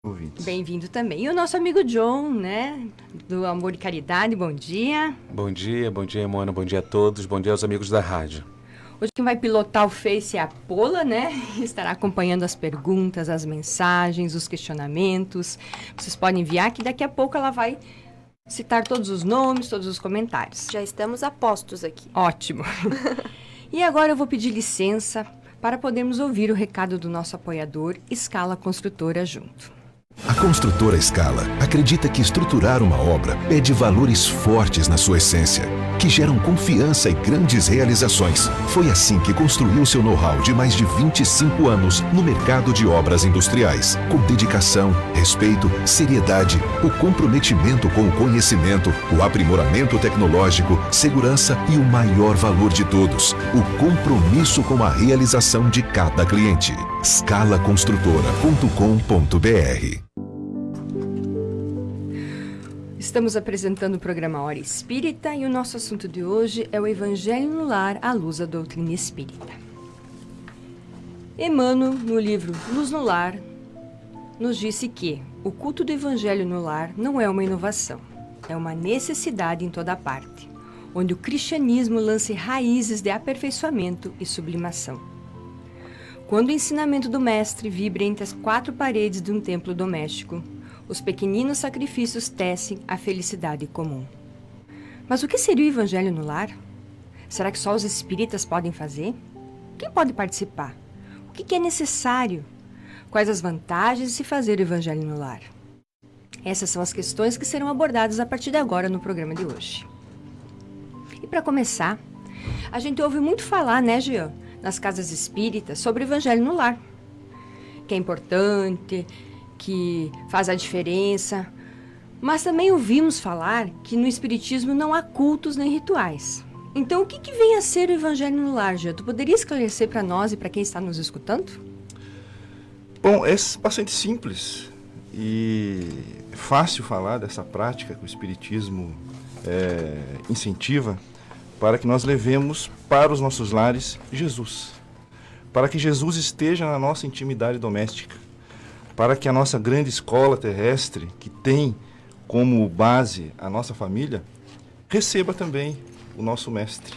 Ouvintes. Bem-vindo também. E o nosso amigo John, né? Do Amor e Caridade, bom dia. Bom dia, Mona. Bom dia a todos. Bom dia aos amigos da rádio. Hoje quem vai pilotar o Face é a Pola, né? Estará acompanhando as perguntas, as mensagens, os questionamentos. Vocês podem enviar que daqui a pouco ela vai citar todos os nomes, todos os comentários. Já estamos a postos aqui. Ótimo. E agora eu vou pedir licença para podermos ouvir o recado do nosso apoiador Scala Construtora junto. A construtora Scala acredita que estruturar uma obra pede valores fortes na sua essência, que geram confiança e grandes realizações. Foi assim que construiu seu know-how de mais de 25 anos no mercado de obras industriais, com dedicação, respeito, seriedade, o comprometimento com o conhecimento, o aprimoramento tecnológico, segurança e o maior valor de todos, o compromisso com a realização de cada cliente. scalaconstrutora.com.br. Estamos apresentando o programa Hora Espírita e o nosso assunto de hoje é o Evangelho no Lar à luz da doutrina espírita. Emmanuel, no livro Luz no Lar, nos disse que o culto do Evangelho no lar não é uma inovação, é uma necessidade em toda parte, onde o cristianismo lance raízes de aperfeiçoamento e sublimação. Quando o ensinamento do Mestre vibra entre as quatro paredes de um templo doméstico, os pequeninos sacrifícios tecem a felicidade comum. Mas o que seria o Evangelho no lar? Será que só os espíritas podem fazer? Quem pode participar? O que é necessário? Quais as vantagens de se fazer o Evangelho no lar? Essas são as questões que serão abordadas a partir de agora no programa de hoje. E para começar, a gente ouve muito falar, né, Jean, nas casas espíritas, sobre o Evangelho no lar, que é importante, que faz a diferença, mas também ouvimos falar que no Espiritismo não há cultos nem rituais. Então, o que vem a ser o Evangelho no lar, Jean? Tu poderia esclarecer para nós e para quem está nos escutando? Bom, é bastante simples e fácil falar dessa prática que o Espiritismo incentiva para que nós levemos para os nossos lares Jesus, para que Jesus esteja na nossa intimidade doméstica, para que a nossa grande escola terrestre, que tem como base a nossa família, receba também o nosso mestre,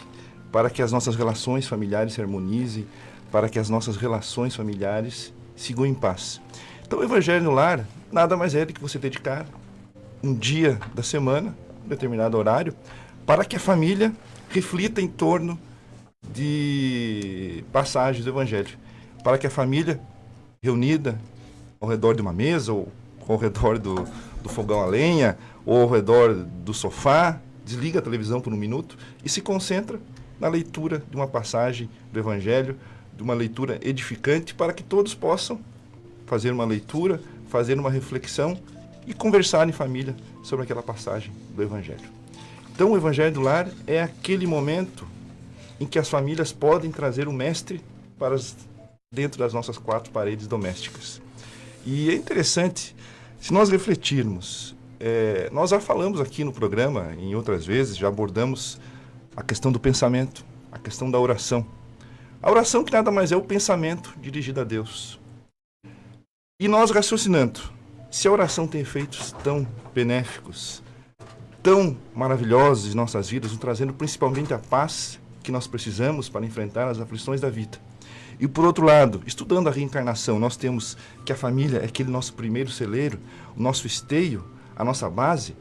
para que as nossas relações familiares se harmonizem, para que as nossas relações familiares sigam em paz. Então o Evangelho no lar nada mais é do que você dedicar um dia da semana, um determinado horário, para que a família reflita em torno de passagens do Evangelho, para que a família reunida ao redor de uma mesa, ou ao redor do fogão a lenha, ou ao redor do sofá, desliga a televisão por um minuto e se concentra na leitura de uma passagem do Evangelho, de uma leitura edificante, para que todos possam fazer uma leitura, fazer uma reflexão e conversar em família sobre aquela passagem do Evangelho. Então, o Evangelho do Lar é aquele momento em que as famílias podem trazer o Mestre para dentro das nossas quatro paredes domésticas. E é interessante, se nós refletirmos, nós já falamos aqui no programa, em outras vezes, já abordamos a questão do pensamento, a questão da oração. A oração que nada mais é o pensamento dirigido a Deus. E nós raciocinando, se a oração tem efeitos tão benéficos, tão maravilhosos em nossas vidas, nos trazendo principalmente a paz que nós precisamos para enfrentar as aflições da vida. E por outro lado, estudando a reencarnação, nós temos que a família é aquele nosso primeiro celeiro, o nosso esteio, a nossa base.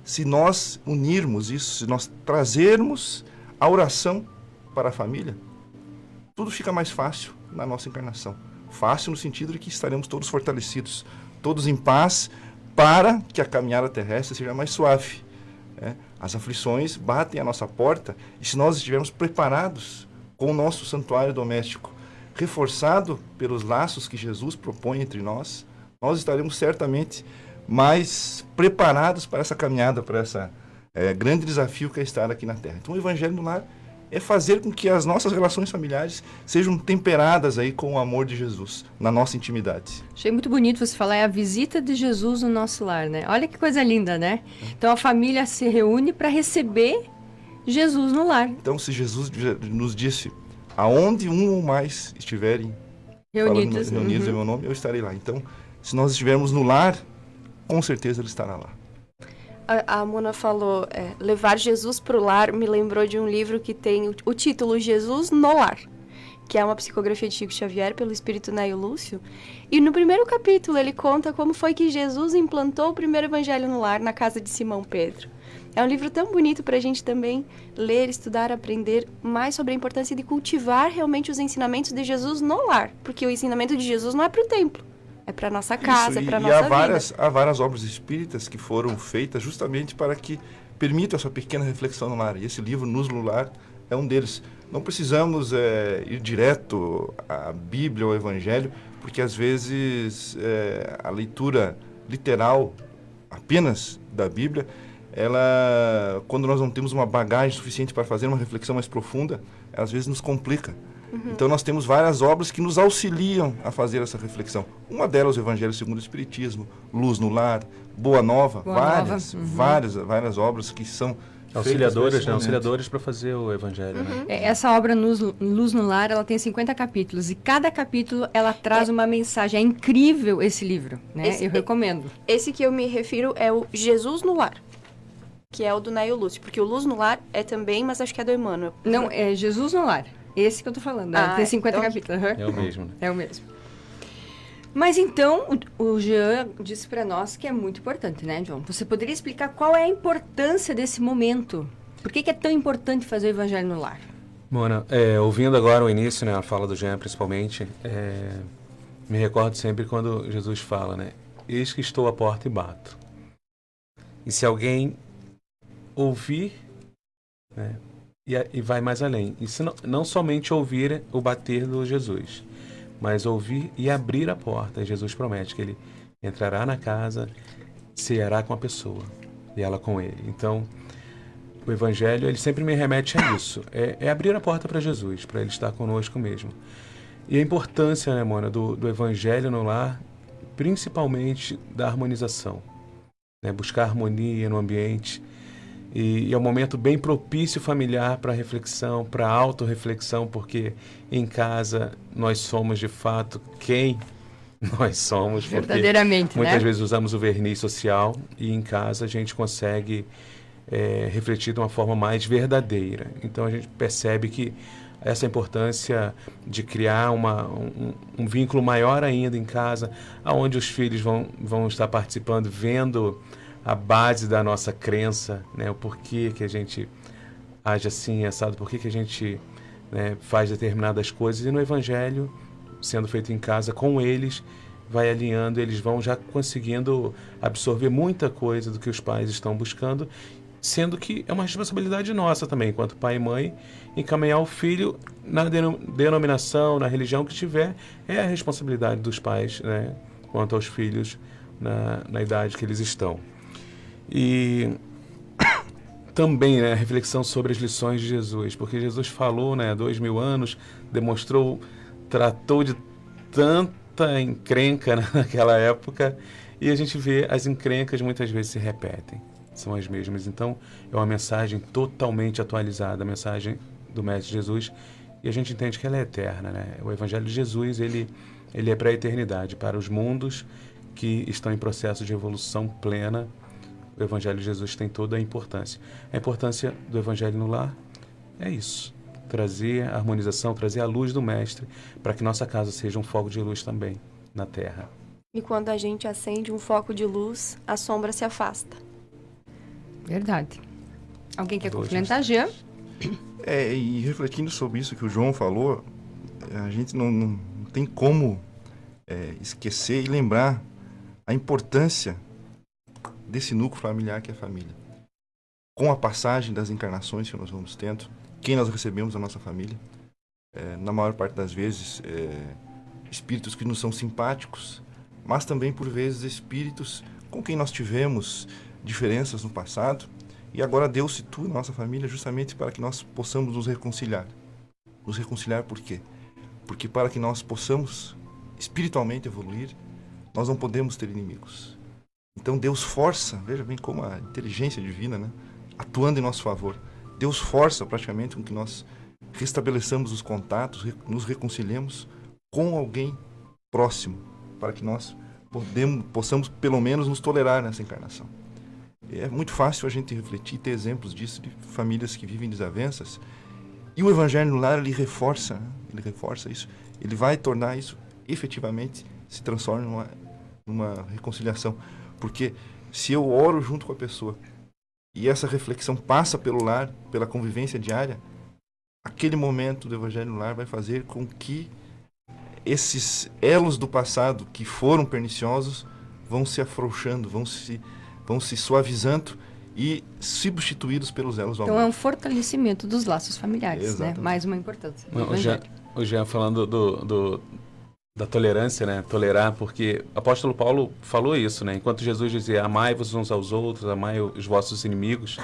Se nós unirmos isso, se nós trazermos a oração para a família, tudo fica mais fácil na nossa encarnação. Fácil no sentido de que estaremos todos fortalecidos, todos em paz, para que a caminhada terrestre seja mais suave. As aflições batem à nossa porta e se nós estivermos preparados com o nosso santuário doméstico, reforçado pelos laços que Jesus propõe entre nós, nós estaremos certamente mais preparados para essa caminhada, para esse grande desafio que é estar aqui na Terra. Então o Evangelho no Lar é fazer com que as nossas relações familiares sejam temperadas aí com o amor de Jesus, na nossa intimidade. Achei muito bonito você falar, é a visita de Jesus no nosso lar, né? Olha que coisa linda, né? Então a família se reúne para receber Jesus no lar. Então se Jesus nos disse, aonde um ou mais estiverem Reunidos em meu nome, eu estarei lá. Então Se nós estivermos no lar, com certeza ele estará lá. A Mona falou, levar Jesus para o lar, me lembrou de um livro que tem o título Jesus no Lar, que é uma psicografia de Chico Xavier pelo espírito Neio Lúcio. E no primeiro capítulo ele conta como foi que Jesus implantou o primeiro evangelho no lar na casa de Simão Pedro. É um livro tão bonito para a gente também ler, estudar, aprender mais sobre a importância de cultivar realmente os ensinamentos de Jesus no lar. Porque o ensinamento de Jesus não é para o templo, é para nossa casa, é para nossa vida. Há várias obras espíritas que foram feitas justamente para que permitam essa pequena reflexão no lar. E esse livro, Luz no Lar, é um deles. Não precisamos ir direto à Bíblia ou ao Evangelho, porque às vezes a leitura literal apenas da Bíblia, ela, quando nós não temos uma bagagem suficiente para fazer uma reflexão mais profunda, às vezes nos complica. Então nós temos várias obras que nos auxiliam a fazer essa reflexão. Uma delas, o Evangelho segundo o Espiritismo, Luz no Lar, Boa Nova, várias obras que são auxiliadores, né? Auxiliadores para fazer o Evangelho, né? Essa obra Luz no Lar, ela tem 50 capítulos e cada capítulo ela traz uma mensagem. É incrível esse livro, né? Eu recomendo. Esse que eu me refiro é o Jesus no Lar, que é o do Neio Lúcio, porque o Luz no Lar é também, mas acho que é do Emmanuel. Não, é Jesus no Lar. Esse que eu tô falando. Tem 50 capítulos. É o mesmo, né? É o mesmo. Mas então, o Jean disse para nós que é muito importante, né, John? Você poderia explicar qual é a importância desse momento? Por que é tão importante fazer o Evangelho no lar? Mona, ouvindo agora o início, né, a fala do Jean principalmente, me recordo sempre quando Jesus fala, né? Eis que estou à porta e bato. E se alguém ouvir, né, e vai mais além. E se não somente ouvir o bater do Jesus, mas ouvir e abrir a porta. Jesus promete que ele entrará na casa, ceará com a pessoa e ela com ele. Então, o Evangelho, ele sempre me remete a isso. É abrir a porta para Jesus, para ele estar conosco mesmo. E a importância, né, Mona, do Evangelho no lar, principalmente da harmonização. Né? Buscar harmonia no ambiente. E é um momento bem propício familiar para reflexão, para autorreflexão, porque em casa nós somos de fato quem nós somos. Verdadeiramente, muitas vezes usamos o verniz social e em casa a gente consegue refletir de uma forma mais verdadeira. Então a gente percebe que essa importância de criar um vínculo maior ainda em casa, onde os filhos vão estar participando, vendo a base da nossa crença, né? O porquê que a gente age assim, assado, porquê que a gente, né, faz determinadas coisas. E no Evangelho, sendo feito em casa com eles, vai alinhando, eles vão já conseguindo absorver muita coisa do que os pais estão buscando, sendo que é uma responsabilidade nossa também, enquanto pai e mãe, encaminhar o filho na denominação, na religião que tiver, é a responsabilidade dos pais, né, quanto aos filhos na idade que eles estão. E também, né, a reflexão sobre as lições de Jesus, porque Jesus falou, né, há 2000 anos, demonstrou, tratou de tanta encrenca naquela época, e a gente vê as encrencas muitas vezes se repetem, são as mesmas. Então, é uma mensagem totalmente atualizada, a mensagem do Mestre Jesus, e a gente entende que ela é eterna, né? O Evangelho de Jesus, ele é para a eternidade, para os mundos que estão em processo de evolução plena. O Evangelho de Jesus tem toda a importância. A importância do Evangelho no lar é isso. Trazer a harmonização, trazer a luz do Mestre, para que nossa casa seja um foco de luz também na Terra. E quando a gente acende um foco de luz, a sombra se afasta. Verdade. Alguém quer complementar, Jean? E refletindo sobre isso que o João falou, a gente não tem como esquecer e lembrar a importância desse núcleo familiar que é a família. Com a passagem das encarnações que nós vamos tendo, quem nós recebemos na nossa família, na maior parte das vezes, espíritos que nos são simpáticos, mas também, por vezes, espíritos com quem nós tivemos diferenças no passado, e agora Deus situa na nossa família justamente para que nós possamos nos reconciliar. Nos reconciliar por quê? Porque para que nós possamos espiritualmente evoluir, nós não podemos ter inimigos. Então Deus força, veja bem como a inteligência divina, né, atuando em nosso favor, Deus força praticamente com que nós restabeleçamos os contatos, nos reconciliemos com alguém próximo, para que nós possamos pelo menos nos tolerar nessa encarnação. É muito fácil a gente refletir, ter exemplos disso, de famílias que vivem desavenças. E o Evangelho no Lar, ele reforça isso. Ele vai tornar isso, efetivamente, se transforma numa reconciliação. Porque se eu oro junto com a pessoa e essa reflexão passa pelo lar, pela convivência diária, aquele momento do Evangelho no Lar vai fazer com que esses elos do passado que foram perniciosos vão se afrouxando, vão se suavizando e substituídos pelos elos do amor. Então é um fortalecimento dos laços familiares, Exatamente. né? Mais uma importância. do O Evangelho. Jean falando da tolerância, né? Tolerar, porque o apóstolo Paulo falou isso, né? Enquanto Jesus dizia, amai-vos uns aos outros, amai os vossos inimigos,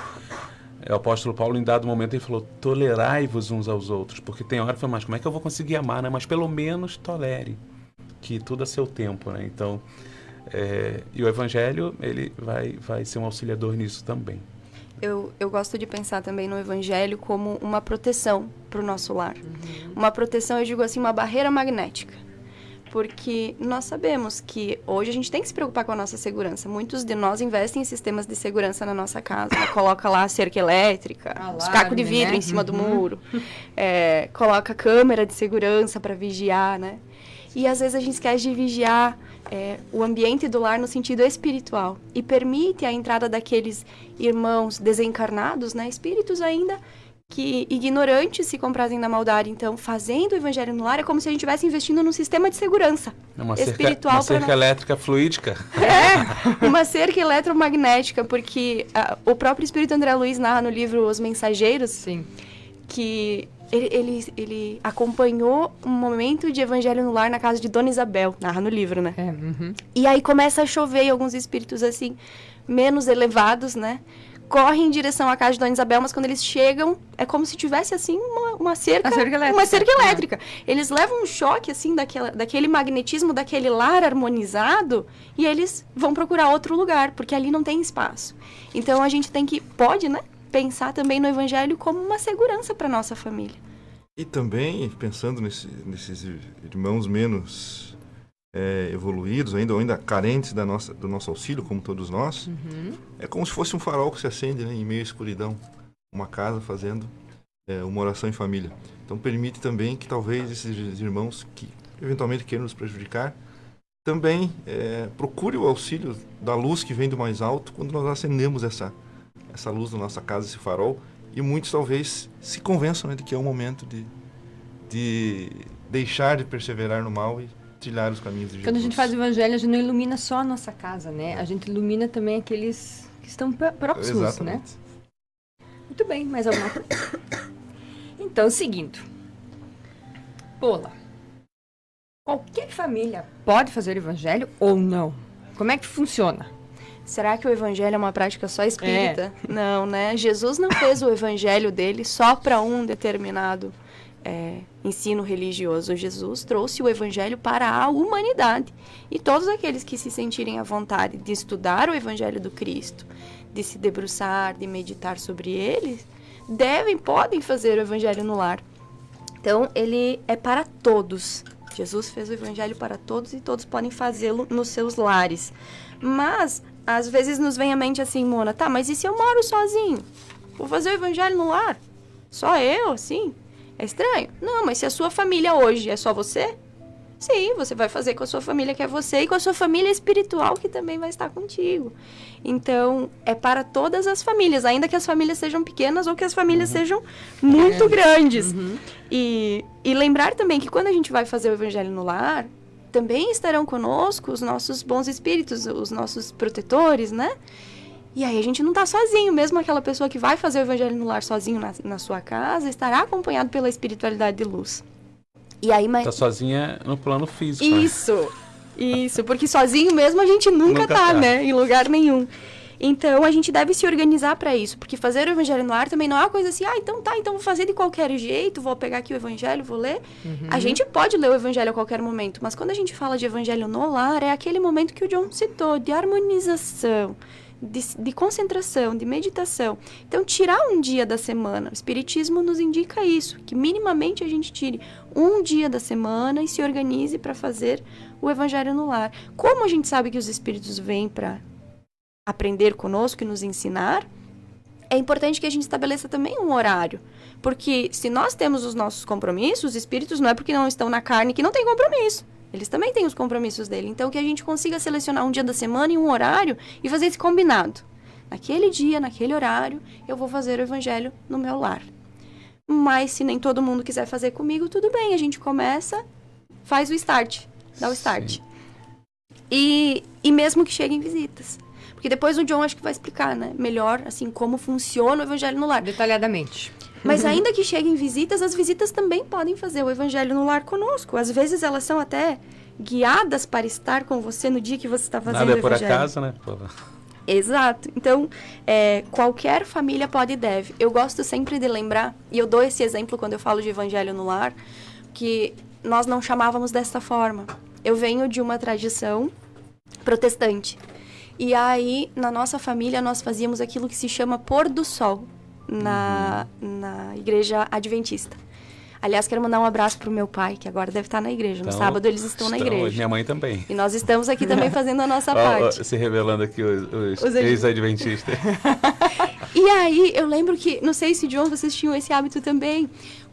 o apóstolo Paulo, em dado momento, ele falou, tolerai-vos uns aos outros, porque tem hora que fala, mas como é que eu vou conseguir amar, né? Mas pelo menos tolere, que tudo a seu tempo, né? Então, e o Evangelho, ele vai ser um auxiliador nisso também. Eu gosto de pensar também no Evangelho como uma proteção para o nosso lar. Uma proteção, eu digo assim, uma barreira magnética. Porque nós sabemos que hoje a gente tem que se preocupar com a nossa segurança. Muitos de nós investem em sistemas de segurança na nossa casa. Né? Coloca lá a cerca elétrica, Alarme, os cacos de vidro, né? em cima do muro. Coloca câmera de segurança para vigiar, né? E às vezes a gente esquece de vigiar o ambiente do lar no sentido espiritual. E permite a entrada daqueles irmãos desencarnados, né? Espíritos ainda que ignorantes se comprazem na maldade. Então, fazendo o Evangelho no Lar é como se a gente estivesse investindo num sistema de segurança espiritual. Uma cerca elétrica fluídica. Uma cerca eletromagnética, porque o próprio Espírito André Luiz narra no livro Os Mensageiros Sim. que ele acompanhou um momento de Evangelho no Lar na casa de Dona Isabel, narra no livro, né? E aí começa a chover e alguns espíritos assim, menos elevados, né? Correm em direção à casa de Dona Isabel, mas quando eles chegam, é como se tivesse, assim, uma cerca elétrica. Uma cerca elétrica. Eles levam um choque, assim, daquele magnetismo, daquele lar harmonizado, e eles vão procurar outro lugar, porque ali não tem espaço. Então, a gente pode, né, pensar também no Evangelho como uma segurança para nossa família. E também, pensando nesses irmãos menos evoluídos, ainda carentes do nosso auxílio, como todos nós, é como se fosse um farol que se acende, né, em meio à escuridão, uma casa fazendo uma oração em família. Então permite também que talvez esses irmãos que eventualmente queiram nos prejudicar, também procure o auxílio da luz que vem do mais alto quando nós acendemos essa luz na nossa casa, esse farol, e muitos talvez se convençam, né, de que é o momento de deixar de perseverar no mal e trilhar os caminhos de Jesus. Quando a gente faz o Evangelho, a gente não ilumina só a nossa casa, né? A gente ilumina também aqueles que estão próximos, Exatamente. né? Muito bem, mais alguma coisa? Então, seguindo. Pola. Qualquer família pode fazer o Evangelho ou não? Como é que funciona? Será que o Evangelho é uma prática só espírita? Não, né? Jesus não fez o Evangelho dele só para um determinado ensino religioso. Jesus trouxe o Evangelho para a humanidade. E todos aqueles que se sentirem à vontade de estudar o Evangelho do Cristo, de se debruçar, de meditar sobre ele, podem fazer o Evangelho no lar. Então, ele é para todos. Jesus fez o Evangelho para todos e todos podem fazê-lo nos seus lares. Mas, às vezes nos vem à mente assim, Mona, tá, mas e se eu moro sozinho? Vou fazer o Evangelho no lar? Só eu, assim? É estranho? Não, mas se a sua família hoje é só você, sim, você vai fazer com a sua família que é você e com a sua família espiritual que também vai estar contigo. Então, é para todas as famílias, ainda que as famílias sejam pequenas ou que as famílias sejam muito grandes. E lembrar também que quando a gente vai fazer o Evangelho no lar, também estarão conosco os nossos bons espíritos, os nossos protetores, né? E aí a gente não está sozinho, mesmo aquela pessoa que vai fazer o Evangelho no lar sozinho na sua casa, estará acompanhado pela espiritualidade de luz. E aí, Tá sozinha no plano físico. Isso, porque sozinho mesmo a gente nunca tá, né? Em lugar nenhum. Então, a gente deve se organizar para isso, porque fazer o Evangelho no lar também não é uma coisa assim, então vou fazer de qualquer jeito, vou pegar aqui o Evangelho, vou ler. A gente pode ler o Evangelho a qualquer momento, mas quando a gente fala de Evangelho no lar, é aquele momento que o John citou, de harmonização, de concentração, de meditação. Então, tirar um dia da semana. O Espiritismo nos indica isso, que minimamente a gente tire um dia da semana e se organize para fazer o Evangelho no lar. Como a gente sabe que os Espíritos vêm para aprender conosco e nos ensinar, é importante que a gente estabeleça também um horário. Porque se nós temos os nossos compromissos, os Espíritos não é porque não estão na carne que não tem compromisso. Eles também têm os compromissos dele. Então, que a gente consiga selecionar um dia da semana e um horário e fazer esse combinado. Naquele dia, naquele horário, eu vou fazer o Evangelho no meu lar. Mas se nem todo mundo quiser fazer comigo, tudo bem. A gente começa, faz o start, dá o start. Sim. E mesmo que cheguem visitas. Porque depois o John acho que vai explicar, né? Melhor, assim, como funciona o Evangelho no lar. Detalhadamente. Mas ainda que cheguem visitas, as visitas também podem fazer o Evangelho no lar conosco. Às vezes elas são até guiadas para estar com você no dia que você está fazendo Nada o é por Evangelho. acaso, né? Pô. Exato. Então, qualquer família pode e deve. Eu gosto sempre de lembrar, e eu dou esse exemplo quando eu falo de Evangelho no lar, que nós não chamávamos dessa forma. Eu venho de uma tradição protestante. E aí, na nossa família, nós fazíamos aquilo que se chama pôr do sol na igreja adventista. Aliás, quero mandar um abraço pro meu pai, que agora deve estar na igreja. No Então, sábado eles estão na igreja. Minha mãe também. E nós estamos aqui também fazendo a nossa parte. Se revelando aqui os Os ex-adventistas. E aí, eu lembro que, não sei se, John, vocês tinham esse hábito também.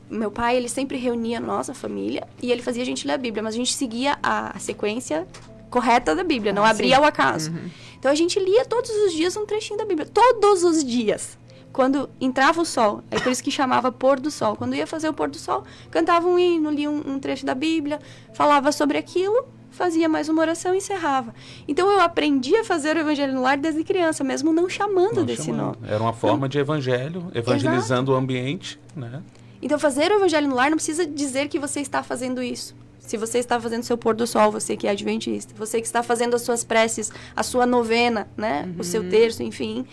Meu pai, ele sempre reunia a nossa família e ele fazia a gente ler a Bíblia, mas a gente seguia a sequência correta da Bíblia, não abria ao acaso. Então, a gente lia todos os dias um trechinho da Bíblia. Todos os dias. Quando entrava o sol, é por isso que chamava pôr do sol. Quando ia fazer o pôr do sol, cantava um hino, lia um trecho da Bíblia, falava sobre aquilo, fazia mais uma oração e encerrava. Então, eu aprendi a fazer o Evangelho no lar desde criança, mesmo não chamando desse nome. Era uma forma de evangelho, evangelizando o ambiente, né? Então, fazer o Evangelho no lar não precisa dizer que você está fazendo isso. Se você está fazendo seu pôr do sol, você que é adventista, você que está fazendo as suas preces, a sua novena, né? O seu terço, enfim.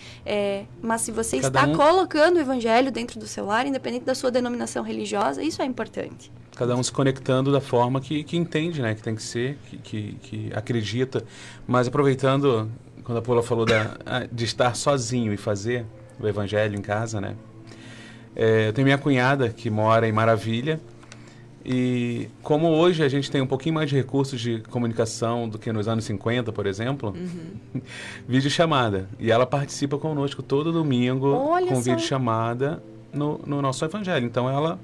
Mas se você está colocando o Evangelho dentro do seu lar, independente da sua denominação religiosa, isso é importante. Cada um se conectando da forma que entende, né? Que tem que ser, que acredita. Mas aproveitando, quando a Paula falou de estar sozinho e fazer o Evangelho em casa, né? Eu tenho minha cunhada que mora em Maravilha. E como hoje a gente tem um pouquinho mais de recursos de comunicação do que nos anos 50, por exemplo, videochamada. E ela participa conosco todo domingo. Olha com só. videochamada no nosso Evangelho. Então ela,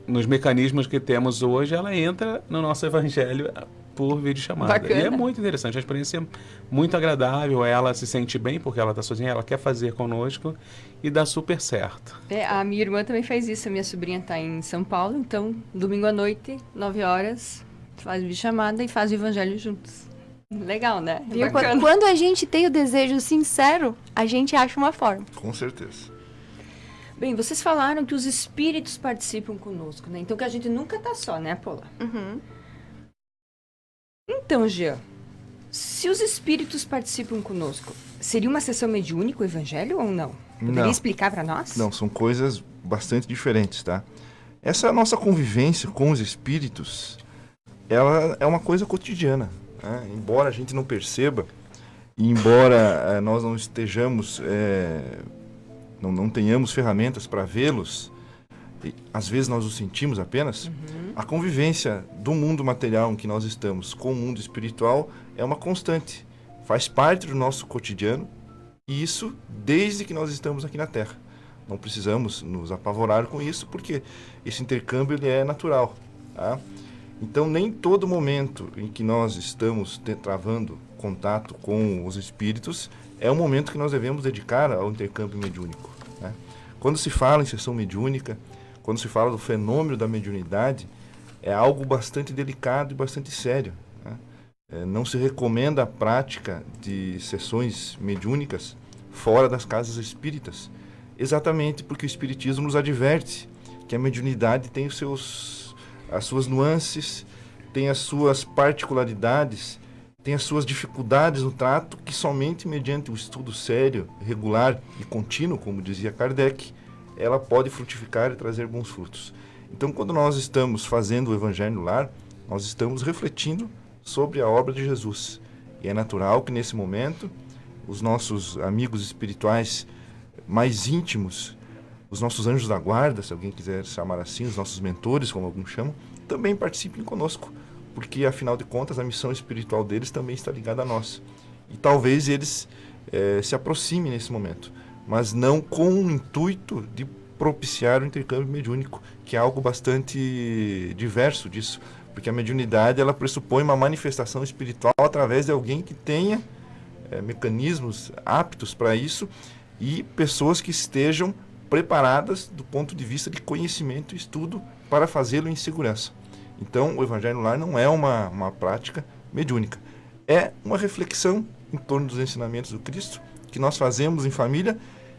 nos mecanismos que temos hoje, ela entra no nosso Evangelho por videochamada. Bacana. E é muito interessante, a experiência é muito agradável, ela se sente bem porque ela está sozinha, ela quer fazer conosco e dá super certo. A minha irmã também faz isso. A minha sobrinha está em São Paulo, então, domingo à noite, 9 horas, faz videochamada e faz o Evangelho juntos. Legal, né? É Viu? bacana. Quando a gente tem o desejo sincero, a gente acha uma forma. Com certeza. Bem, vocês falaram que os espíritos participam conosco, né? Então que a gente nunca tá só, né, Paula? Então, Jean, se os espíritos participam conosco, seria uma sessão mediúnica o Evangelho ou não? Poderia Não. explicar para nós? Não, são coisas bastante diferentes, tá? Essa nossa convivência com os espíritos, ela é uma coisa cotidiana, né? Embora a gente não perceba, e embora nós não estejamos, não tenhamos ferramentas para vê-los, e, às vezes nós os sentimos apenas, a convivência do mundo material em que nós estamos com o mundo espiritual é uma constante, faz parte do nosso cotidiano, e isso desde que nós estamos aqui na Terra. Não precisamos nos apavorar com isso, porque esse intercâmbio ele é natural, tá? Então, nem todo momento em que nós estamos travando contato com os espíritos é o momento que nós devemos dedicar ao intercâmbio mediúnico, né? Quando se fala em sessão mediúnica, quando se fala do fenômeno da mediunidade, é algo bastante delicado e bastante sério, né? Não se recomenda a prática de sessões mediúnicas fora das casas espíritas, exatamente porque o espiritismo nos adverte que a mediunidade tem as suas nuances, tem as suas particularidades, tem as suas dificuldades no trato, que somente mediante o estudo sério, regular e contínuo, como dizia Kardec, ela pode frutificar e trazer bons frutos. Então, quando nós estamos fazendo o Evangelho no lar, nós estamos refletindo sobre a obra de Jesus. E é natural que nesse momento os nossos amigos espirituais mais íntimos, os nossos anjos da guarda, se alguém quiser chamar assim, os nossos mentores, como alguns chamam, também participem conosco, porque afinal de contas a missão espiritual deles também está ligada a nós. E talvez eles se aproximem nesse momento, mas não com o intuito de propiciar o intercâmbio mediúnico, que é algo bastante diverso disso, porque a mediunidade ela pressupõe uma manifestação espiritual através de alguém que tenha mecanismos aptos para isso e pessoas que estejam preparadas do ponto de vista de conhecimento e estudo para fazê-lo em segurança. Então, o Evangelho no Lar não é uma prática mediúnica, é uma reflexão em torno dos ensinamentos do Cristo que nós fazemos em família,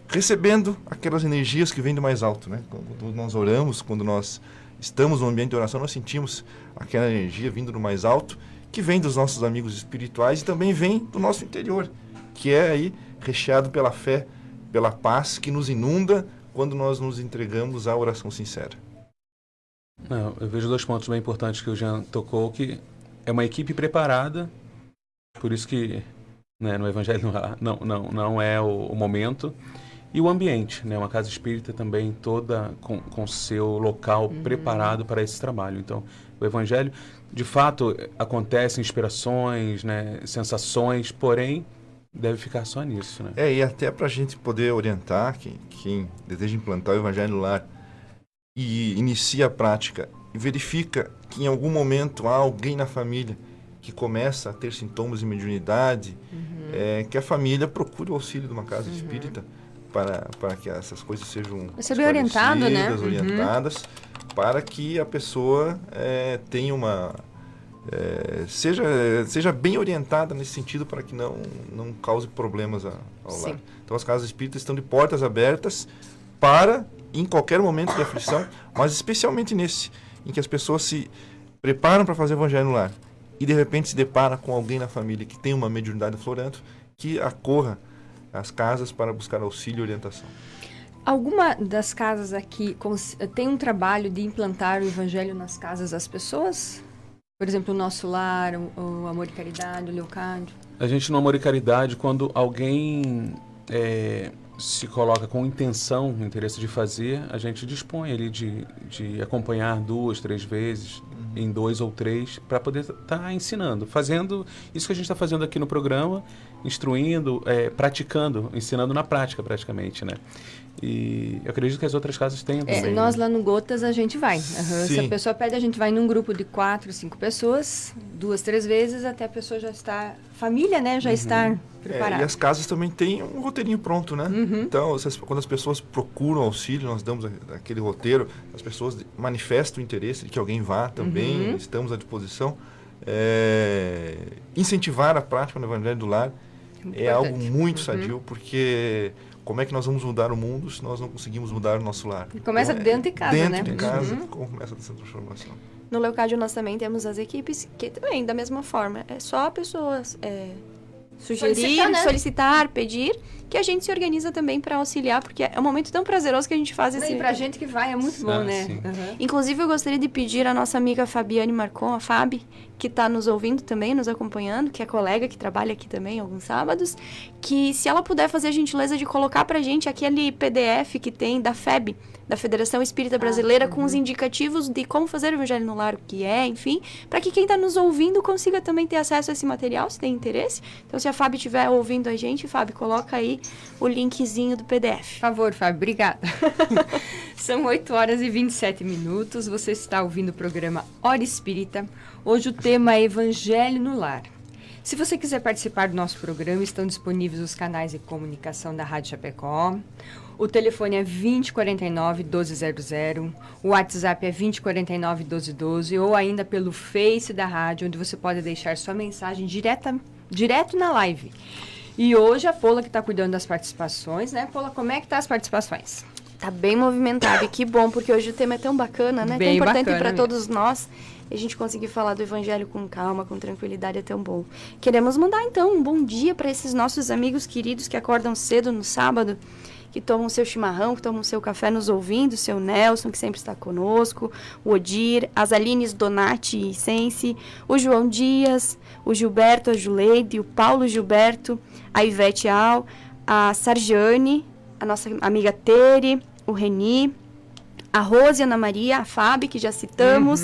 recebendo aquelas energias que vêm do mais alto, né? Quando nós oramos, quando nós estamos no ambiente de oração, nós sentimos aquela energia vindo do mais alto, que vem dos nossos amigos espirituais e também vem do nosso interior, que é aí recheado pela fé, pela paz que nos inunda quando nós nos entregamos à oração sincera. Não, eu vejo 2 pontos bem importantes que o Jean tocou, que é uma equipe preparada, por isso que, né, no Evangelho não é o momento, e o ambiente, né, uma casa espírita também toda com seu local preparado para esse trabalho. Então, o Evangelho, de fato, acontecem inspirações, né, sensações, porém, deve ficar só nisso, né? E até para a gente poder orientar quem deseja implantar o Evangelho no Lar e inicia a prática e verifica que em algum momento há alguém na família que começa a ter sintomas de mediunidade, que a família procure o auxílio de uma casa espírita para que essas coisas sejam ser bem orientado, né? Orientadas, para que a pessoa tenha seja bem orientada nesse sentido, para que não cause problemas ao lar. Então as casas espíritas estão de portas abertas para, em qualquer momento de aflição, mas especialmente nesse, em que as pessoas se preparam para fazer o Evangelho no Lar e de repente se depara com alguém na família que tem uma mediunidade aflorando, que acorra às casas para buscar auxílio e orientação. Alguma das casas aqui tem um trabalho de implantar o Evangelho nas casas das pessoas? Por exemplo, o Nosso Lar, o Amor e Caridade, o Leocádio? A gente no Amor e Caridade, quando alguém se coloca com intenção, interesse de fazer, a gente dispõe ali de acompanhar 2, 3 vezes, em 2 ou 3, para poder estar ensinando, fazendo isso que a gente está fazendo aqui no programa, instruindo, praticando, ensinando na prática praticamente, né? E eu acredito que as outras casas tenham também. Nós lá no Gotas a gente vai. Se a pessoa pede, a gente vai num grupo de 4, 5 pessoas, 2, 3 vezes, até a pessoa já está... Família, né? Já está preparada. E as casas também têm um roteirinho pronto, né? Então, quando as pessoas procuram auxílio, nós damos aquele roteiro, as pessoas manifestam o interesse de que alguém vá também, estamos à disposição. Incentivar a prática no Evangelho do Lar é algo muito sadio, porque... Como é que nós vamos mudar o mundo se nós não conseguimos mudar o nosso lar? Começa dentro de casa, né? Dentro de casa, começa essa transformação. No Leocádio nós também temos as equipes que também, da mesma forma, é só pessoas sugerir, solicitar, pedir, que a gente se organiza também para auxiliar, porque é um momento tão prazeroso que a gente faz esse... E pra gente que vai é muito bom, né? Inclusive, eu gostaria de pedir à nossa amiga Fabiane Marcon, a Fabi, que está nos ouvindo também, nos acompanhando, que é colega que trabalha aqui também alguns sábados, que se ela puder fazer a gentileza de colocar pra gente aquele PDF que tem da FEB, da Federação Espírita Brasileira, com os indicativos de como fazer o Evangelho no Lar, o que é, enfim, para que quem está nos ouvindo consiga também ter acesso a esse material, se tem interesse. Então, se a Fabi estiver ouvindo a gente, Fabi, coloca aí o linkzinho do PDF. Por favor, Fabi, obrigada. São 8h27, você está ouvindo o programa Hora Espírita. Hoje o tema é Evangelho no Lar. Se você quiser participar do nosso programa, estão disponíveis os canais de comunicação da Rádio Chapecó. O telefone é 2049-1200, o WhatsApp é 2049-1212 ou ainda pelo Face da rádio, onde você pode deixar sua mensagem direto na live. E hoje a Paula que está cuidando das participações, né? Paula, como é que tá as participações? Tá bem movimentado e que bom, porque hoje o tema é tão bacana, né? Bem tão importante para mesmo. todos nós. E a gente conseguir falar do Evangelho com calma, com tranquilidade é tão bom. Queremos mandar, então, um bom dia para esses nossos amigos queridos que acordam cedo no sábado que tomam o seu chimarrão, que tomam o seu café nos ouvindo, o seu Nelson, que sempre está conosco, o Odir, as Alines Donati e Sense, o João Dias, o Gilberto, a Juleide, o Paulo Gilberto, a Ivete Al, a Sarjane, a nossa amiga Tere, o Reni, a Rose, a Ana Maria, a Fábio, que já citamos,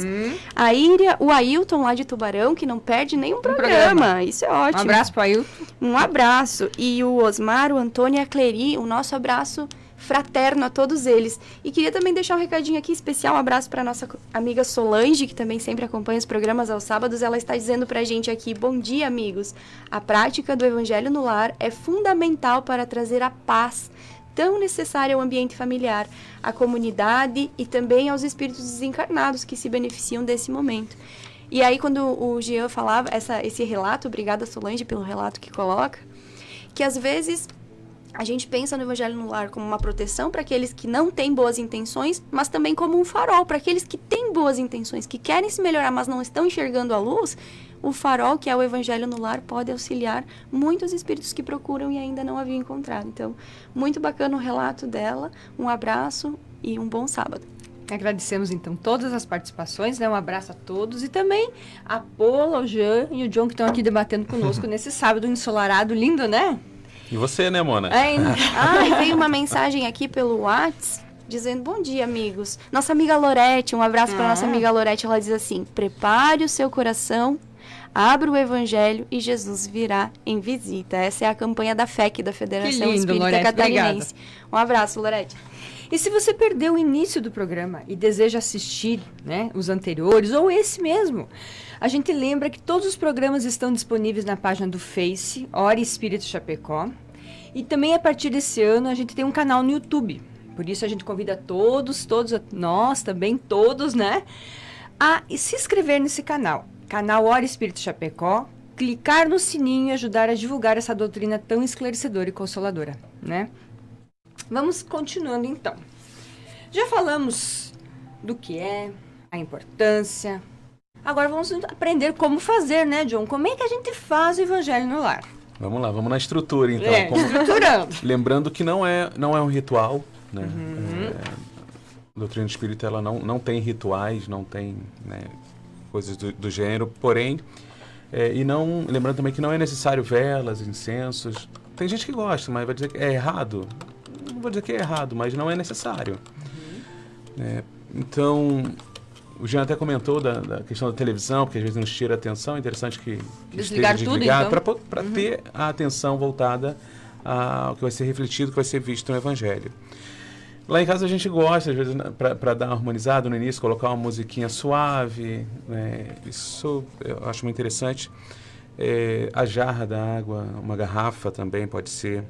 a Íria, o Ailton lá de Tubarão, que não perde nenhum programa. Isso é ótimo. Um abraço para o Ailton. Um abraço. E o Osmar, o Antônio e a Cleri, o nosso abraço fraterno a todos eles. E queria também deixar um recadinho aqui especial, um abraço para nossa amiga Solange, que também sempre acompanha os programas aos sábados. Ela está dizendo para a gente aqui: bom dia, amigos. A prática do Evangelho no Lar é fundamental para trazer a paz tão necessária ao ambiente familiar, à comunidade e também aos espíritos desencarnados que se beneficiam desse momento. E aí, quando o Jean falava esse relato, obrigada, Solange, pelo relato que coloca, que às vezes a gente pensa no Evangelho no Lar como uma proteção para aqueles que não têm boas intenções, mas também como um farol para aqueles que têm boas intenções, que querem se melhorar, mas não estão enxergando a luz. O farol, que é o Evangelho no Lar, pode auxiliar muitos espíritos que procuram e ainda não haviam encontrado. Então, muito bacana o relato dela. Um abraço e um bom sábado. Agradecemos, então, todas as participações, né? Um abraço a todos. E também a Paula, o Jean e o John, que estão aqui debatendo conosco nesse sábado ensolarado, lindo, né? E você, né, Mona? E veio uma mensagem aqui pelo WhatsApp, dizendo: bom dia, amigos. Nossa amiga Lorete, um abraço para nossa amiga Lorete. Ela diz assim: prepare o seu coração, abra o Evangelho e Jesus virá em visita. Essa é a campanha da FEC, da Federação lindo, Espírita Lorete, Catarinense. Um abraço, Lorete. E se você perdeu o início do programa e deseja assistir, né, os anteriores ou esse mesmo, a gente lembra que todos os programas estão disponíveis na página do Face, Hora Espírito Chapecó. E também, a partir desse ano, a gente tem um canal no YouTube. Por isso, a gente convida todos, nós também, todos, né, a se inscrever nesse canal. Canal Hora Espírito Chapecó, clicar no sininho e ajudar a divulgar essa doutrina tão esclarecedora e consoladora, né? Vamos continuando, então. Já falamos do que é, a importância. Agora vamos aprender como fazer, né, John? Como é que a gente faz o Evangelho no Lar? Vamos lá, vamos na estrutura, então. Estruturando. Lembrando que não é um ritual, né? A doutrina espírita, ela não tem rituais, não tem, né, coisas do gênero, porém, lembrando também que não é necessário velas, incensos. Tem gente que gosta, mas vai dizer que é errado. Não vou dizer que é errado, mas não é necessário. Então, o Jean até comentou da questão da televisão, porque às vezes nos tira a atenção. É interessante que desligar esteja tudo, desligado, então. para ter a atenção voltada ao que vai ser refletido, que vai ser visto no Evangelho. Lá em casa a gente gosta, às vezes, para dar uma harmonizada no início, colocar uma musiquinha suave, né? Isso eu acho muito interessante. A jarra da água, uma garrafa também pode ser,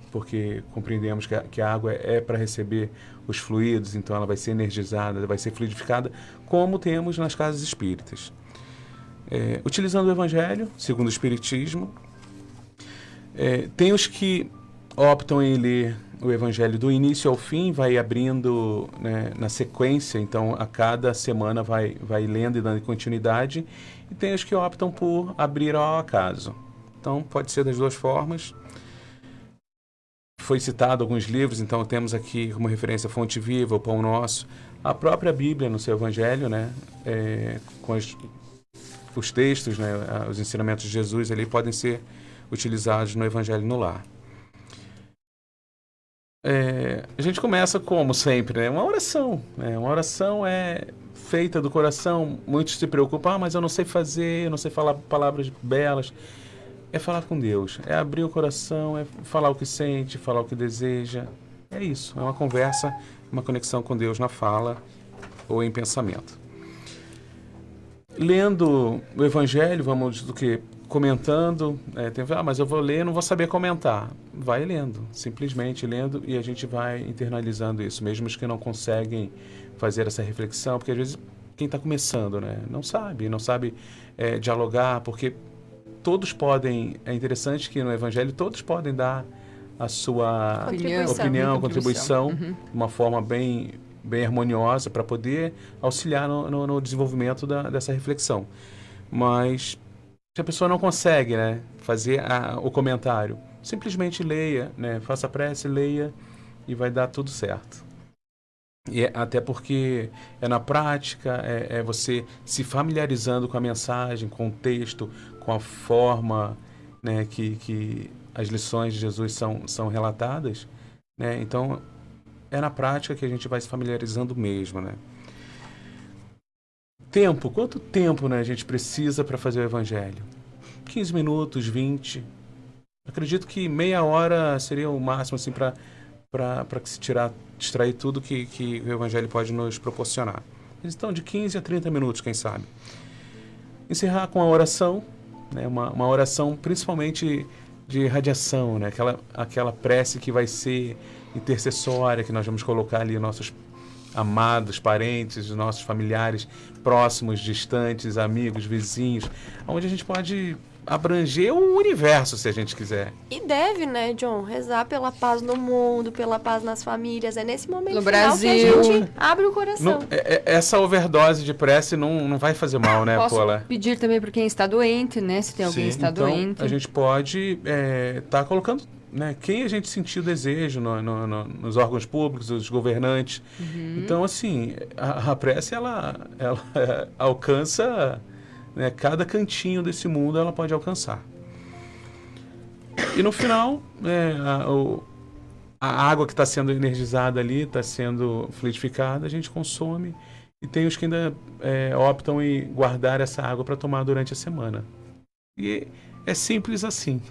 porque compreendemos que a água é para receber os fluidos, então ela vai ser energizada, vai ser fluidificada, como temos nas casas espíritas. Utilizando o Evangelho, segundo o Espiritismo, tem os que optam em ler o Evangelho do início ao fim, vai abrindo, né, na sequência, então a cada semana vai lendo e dando continuidade, e tem os que optam por abrir ao acaso. Então pode ser das duas formas. Foi citado alguns livros, então temos aqui como referência a Fonte Viva, o Pão Nosso, a própria Bíblia no seu Evangelho, né, com os textos, né, os ensinamentos de Jesus ali podem ser utilizados no Evangelho no Lar. A gente começa como sempre, né? Uma oração. Uma oração é feita do coração. Muitos se preocupam, mas eu não sei fazer, eu não sei falar palavras belas. É falar com Deus, é abrir o coração, é falar o que sente, falar o que deseja. É isso, é uma conversa, uma conexão com Deus na fala ou em pensamento. Lendo o Evangelho, vamos do que? Comentando, mas eu vou ler, não vou saber comentar. Vai lendo, simplesmente lendo, e a gente vai internalizando isso, mesmo os que não conseguem fazer essa reflexão, porque às vezes quem está começando, né, não sabe dialogar, porque todos podem, é interessante que no Evangelho todos podem dar a sua opinião, contribuição, de uma forma bem harmoniosa para poder auxiliar no desenvolvimento dessa reflexão. Mas se a pessoa não consegue, né, fazer o comentário, simplesmente leia, né, faça a prece, leia e vai dar tudo certo. E até porque é na prática, é você se familiarizando com a mensagem, com o texto, com a forma, né, que as lições de Jesus são relatadas, né? Então, é na prática que a gente vai se familiarizando mesmo, né? Tempo, quanto tempo, né, a gente precisa para fazer o evangelho? 15 minutos, 20. Acredito que meia hora seria o máximo assim, para que se extrair tudo que o evangelho pode nos proporcionar. Então, de 15 a 30 minutos, quem sabe. Encerrar com a oração, né, uma oração principalmente de radiação, né, aquela prece que vai ser intercessória, que nós vamos colocar ali nossos amados, parentes, nossos familiares próximos, distantes, amigos, vizinhos, onde a gente pode abranger o universo, se a gente quiser. E deve, né, John, rezar pela paz no mundo, pela paz nas famílias. É nesse momento No final Brasil. que a gente abre o coração. Essa overdose de prece não vai fazer mal, né, Posso Paula? pedir também para quem está doente, né? Se tem alguém que Sim, está Então, doente. a gente pode estar colocando, né, quem a gente sentiu desejo nos órgãos públicos, os governantes. Então, assim, a prece, ela alcança, né, cada cantinho desse mundo, ela pode alcançar. E no final, a água que está sendo energizada ali, está sendo fluidificada, a gente consome. E tem os que ainda optam em guardar essa água para tomar durante a semana. E é simples assim.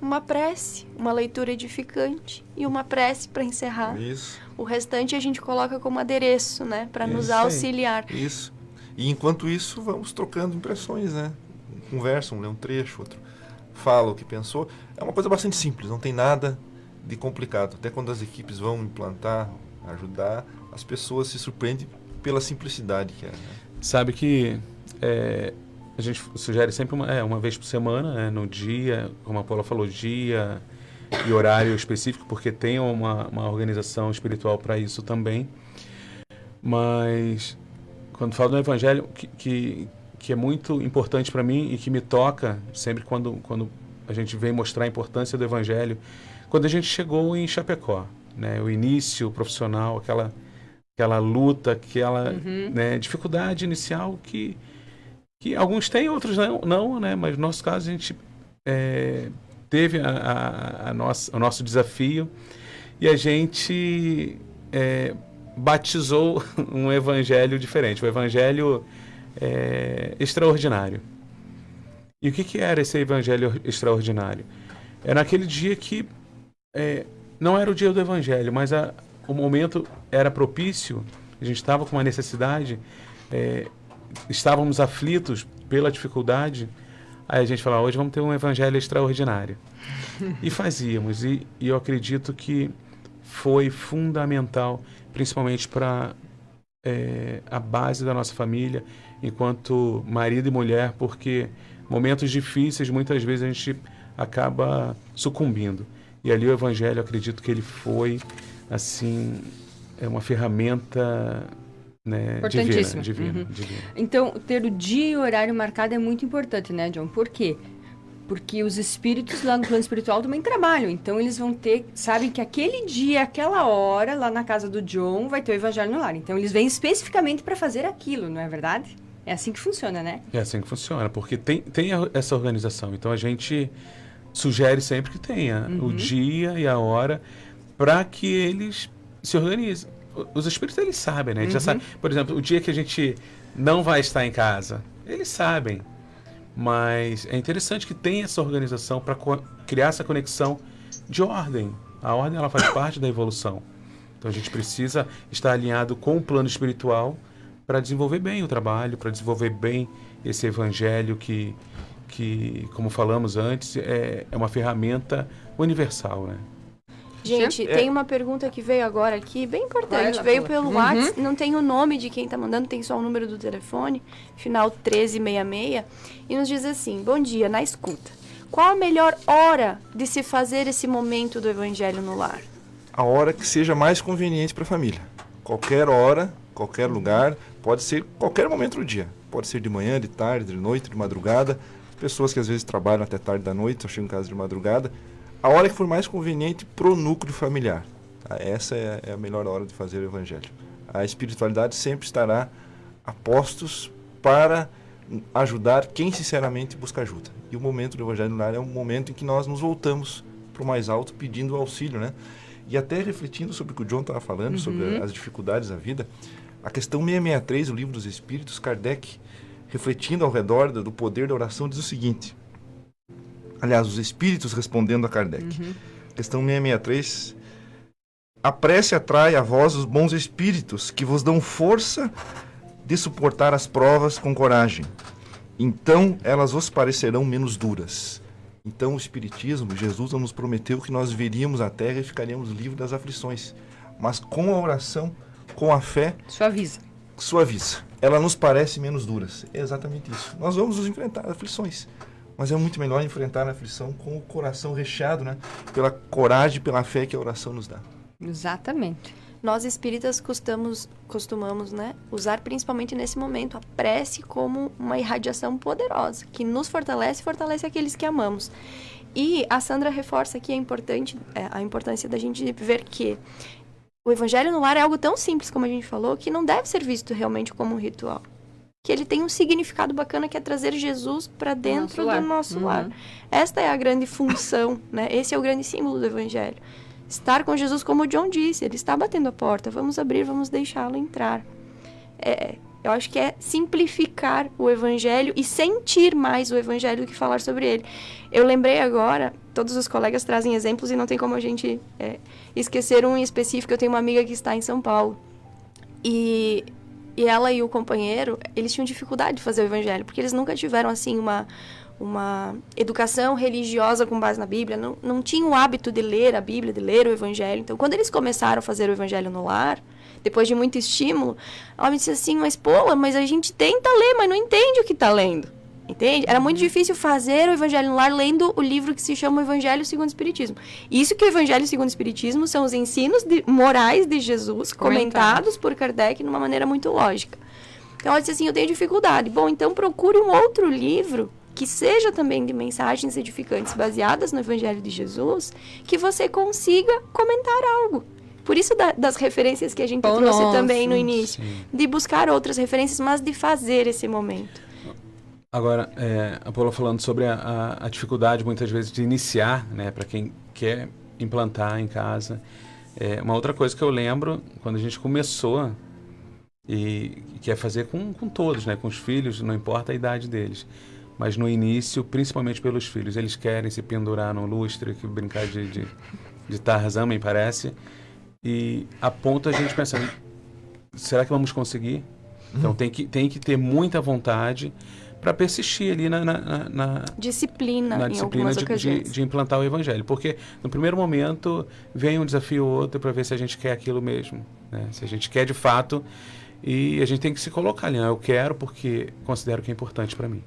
Uma prece, uma leitura edificante e uma prece para encerrar. Isso, O restante a gente coloca como adereço, né, para nos Isso aí. auxiliar. isso. E enquanto isso, vamos trocando impressões, né? Conversa, um lê um trecho, outro fala o que pensou. É uma coisa bastante simples, não tem nada de complicado. Até quando as equipes vão implantar, ajudar, as pessoas se surpreendem pela simplicidade que é, né? Sabe que a gente sugere sempre uma vez por semana, né, no dia, como a Paula falou, dia e horário específico, porque tem uma organização espiritual para isso também. Mas quando falo do evangelho, que é muito importante para mim e que me toca sempre quando a gente vem mostrar a importância do evangelho, quando a gente chegou em Chapecó, né, o início profissional, aquela luta, aquela né, dificuldade inicial que alguns têm, outros não, né, mas no nosso caso a gente teve o nosso desafio e a gente batizou um evangelho diferente, o evangelho extraordinário. E o que era esse evangelho extraordinário? Era aquele dia que não era o dia do evangelho, mas o momento era propício, a gente estava com uma necessidade, estávamos aflitos pela dificuldade, aí a gente falava, hoje vamos ter um evangelho extraordinário. E fazíamos, e eu acredito que foi fundamental, principalmente para a base da nossa família, enquanto marido e mulher, porque momentos difíceis, muitas vezes a gente acaba sucumbindo. E ali o evangelho, eu acredito que ele foi, assim, uma ferramenta, né, divina. Então, ter o dia e o horário marcado é muito importante, né, John? Por quê? Porque os espíritos lá no plano espiritual também trabalham. Então, eles vão sabem que aquele dia, aquela hora, lá na casa do John, vai ter o Evangelho no Lar. Então, eles vêm especificamente para fazer aquilo, não é verdade? É assim que funciona, né? É assim que funciona, porque tem essa organização. Então, a gente sugere sempre que tenha o dia e a hora para que eles se organizem. Os espíritos, eles sabem, né? Eles já sabem. Por exemplo, o dia que a gente não vai estar em casa, eles sabem. Mas é interessante que tenha essa organização para criar essa conexão de ordem. A ordem, ela faz parte da evolução. Então a gente precisa estar alinhado com o plano espiritual para desenvolver bem o trabalho, para desenvolver bem esse evangelho que, como falamos antes, é uma ferramenta universal, né? Gente, tem uma pergunta que veio agora aqui, bem importante. Vai, Veio Paula. pelo WhatsApp, não tem o nome de quem tá mandando, tem só o número do telefone, final 1366, e nos diz assim: bom dia, na escuta. Qual a melhor hora de se fazer esse momento do Evangelho no Lar? A hora que seja mais conveniente para a família. Qualquer hora, qualquer lugar, pode ser qualquer momento do dia. Pode ser de manhã, de tarde, de noite, de madrugada. Pessoas que às vezes trabalham até tarde da noite, só chegam em casa de madrugada. A hora que for mais conveniente pro núcleo familiar. Tá? Essa é a melhor hora de fazer o evangelho. A espiritualidade sempre estará a postos para ajudar quem sinceramente busca ajuda. E o momento do evangelho no lar é um momento em que nós nos voltamos para o mais alto pedindo auxílio, né? E até refletindo sobre o que o John estava falando, sobre as dificuldades da vida, a questão 663 do Livro dos Espíritos, Kardec, refletindo ao redor do poder da oração, diz o seguinte, aliás, os Espíritos respondendo a Kardec, questão 663, a prece atrai a vós os bons Espíritos, que vos dão força de suportar as provas com coragem. Então, elas vos parecerão menos duras. Então, o Espiritismo, Jesus nos prometeu que nós veríamos a terra e ficaríamos livres das aflições. Mas com a oração, com a fé, suaviza. Ela nos parece menos duras. É exatamente isso. Nós vamos nos enfrentar aflições. Mas é muito melhor enfrentar a aflição com o coração recheado, né? Pela coragem, pela fé que a oração nos dá. Exatamente. Nós espíritas costumamos, né, usar principalmente nesse momento a prece como uma irradiação poderosa, que nos fortalece e fortalece aqueles que amamos. E a Sandra reforça aqui a importância da gente ver que o Evangelho no Lar é algo tão simples, como a gente falou, que não deve ser visto realmente como um ritual. Que ele tem um significado bacana, que é trazer Jesus para dentro do nosso lar. Esta é a grande função, né? Esse é o grande símbolo do Evangelho. Estar com Jesus, como o John disse, ele está batendo a porta, vamos abrir, vamos deixá-lo entrar. Eu acho que é simplificar o Evangelho e sentir mais o Evangelho do que falar sobre ele. Eu lembrei agora, todos os colegas trazem exemplos e não tem como a gente esquecer um em específico. Eu tenho uma amiga que está em São Paulo e ela e o companheiro, eles tinham dificuldade de fazer o Evangelho, porque eles nunca tiveram assim uma educação religiosa com base na Bíblia, não tinham o hábito de ler a Bíblia, de ler o Evangelho. Então, quando eles começaram a fazer o Evangelho no lar, depois de muito estímulo, ela me disse assim, mas a gente tenta ler, mas não entende o que está lendo. Entende? Era muito difícil fazer o Evangelho no Lar lendo o livro que se chama o Evangelho segundo o Espiritismo. Isso que o Evangelho segundo o Espiritismo são os ensinos morais de Jesus, comentados por Kardec de uma maneira muito lógica. Então, ela disse assim, eu tenho dificuldade. Bom, então procure um outro livro que seja também de mensagens edificantes baseadas no Evangelho de Jesus, que você consiga comentar algo. Por isso das referências que a gente trouxe também no início. Sim. De buscar outras referências, mas de fazer esse momento. Agora, a Paula falando sobre a dificuldade, muitas vezes, de iniciar, né, para quem quer implantar em casa. Uma outra coisa que eu lembro, quando a gente começou, e quer fazer com todos, né, com os filhos, não importa a idade deles. Mas no início, principalmente pelos filhos, eles querem se pendurar no lustre, que brincar de Tarzan, me parece. E a ponto a gente pensar, será que vamos conseguir? Então tem que ter muita vontade para persistir ali na disciplina, em disciplina de implantar o Evangelho. Porque no primeiro momento vem um desafio ou outro para ver se a gente quer aquilo mesmo, né? Se a gente quer de fato, e a gente tem que se colocar ali, eu quero porque considero que é importante para mim.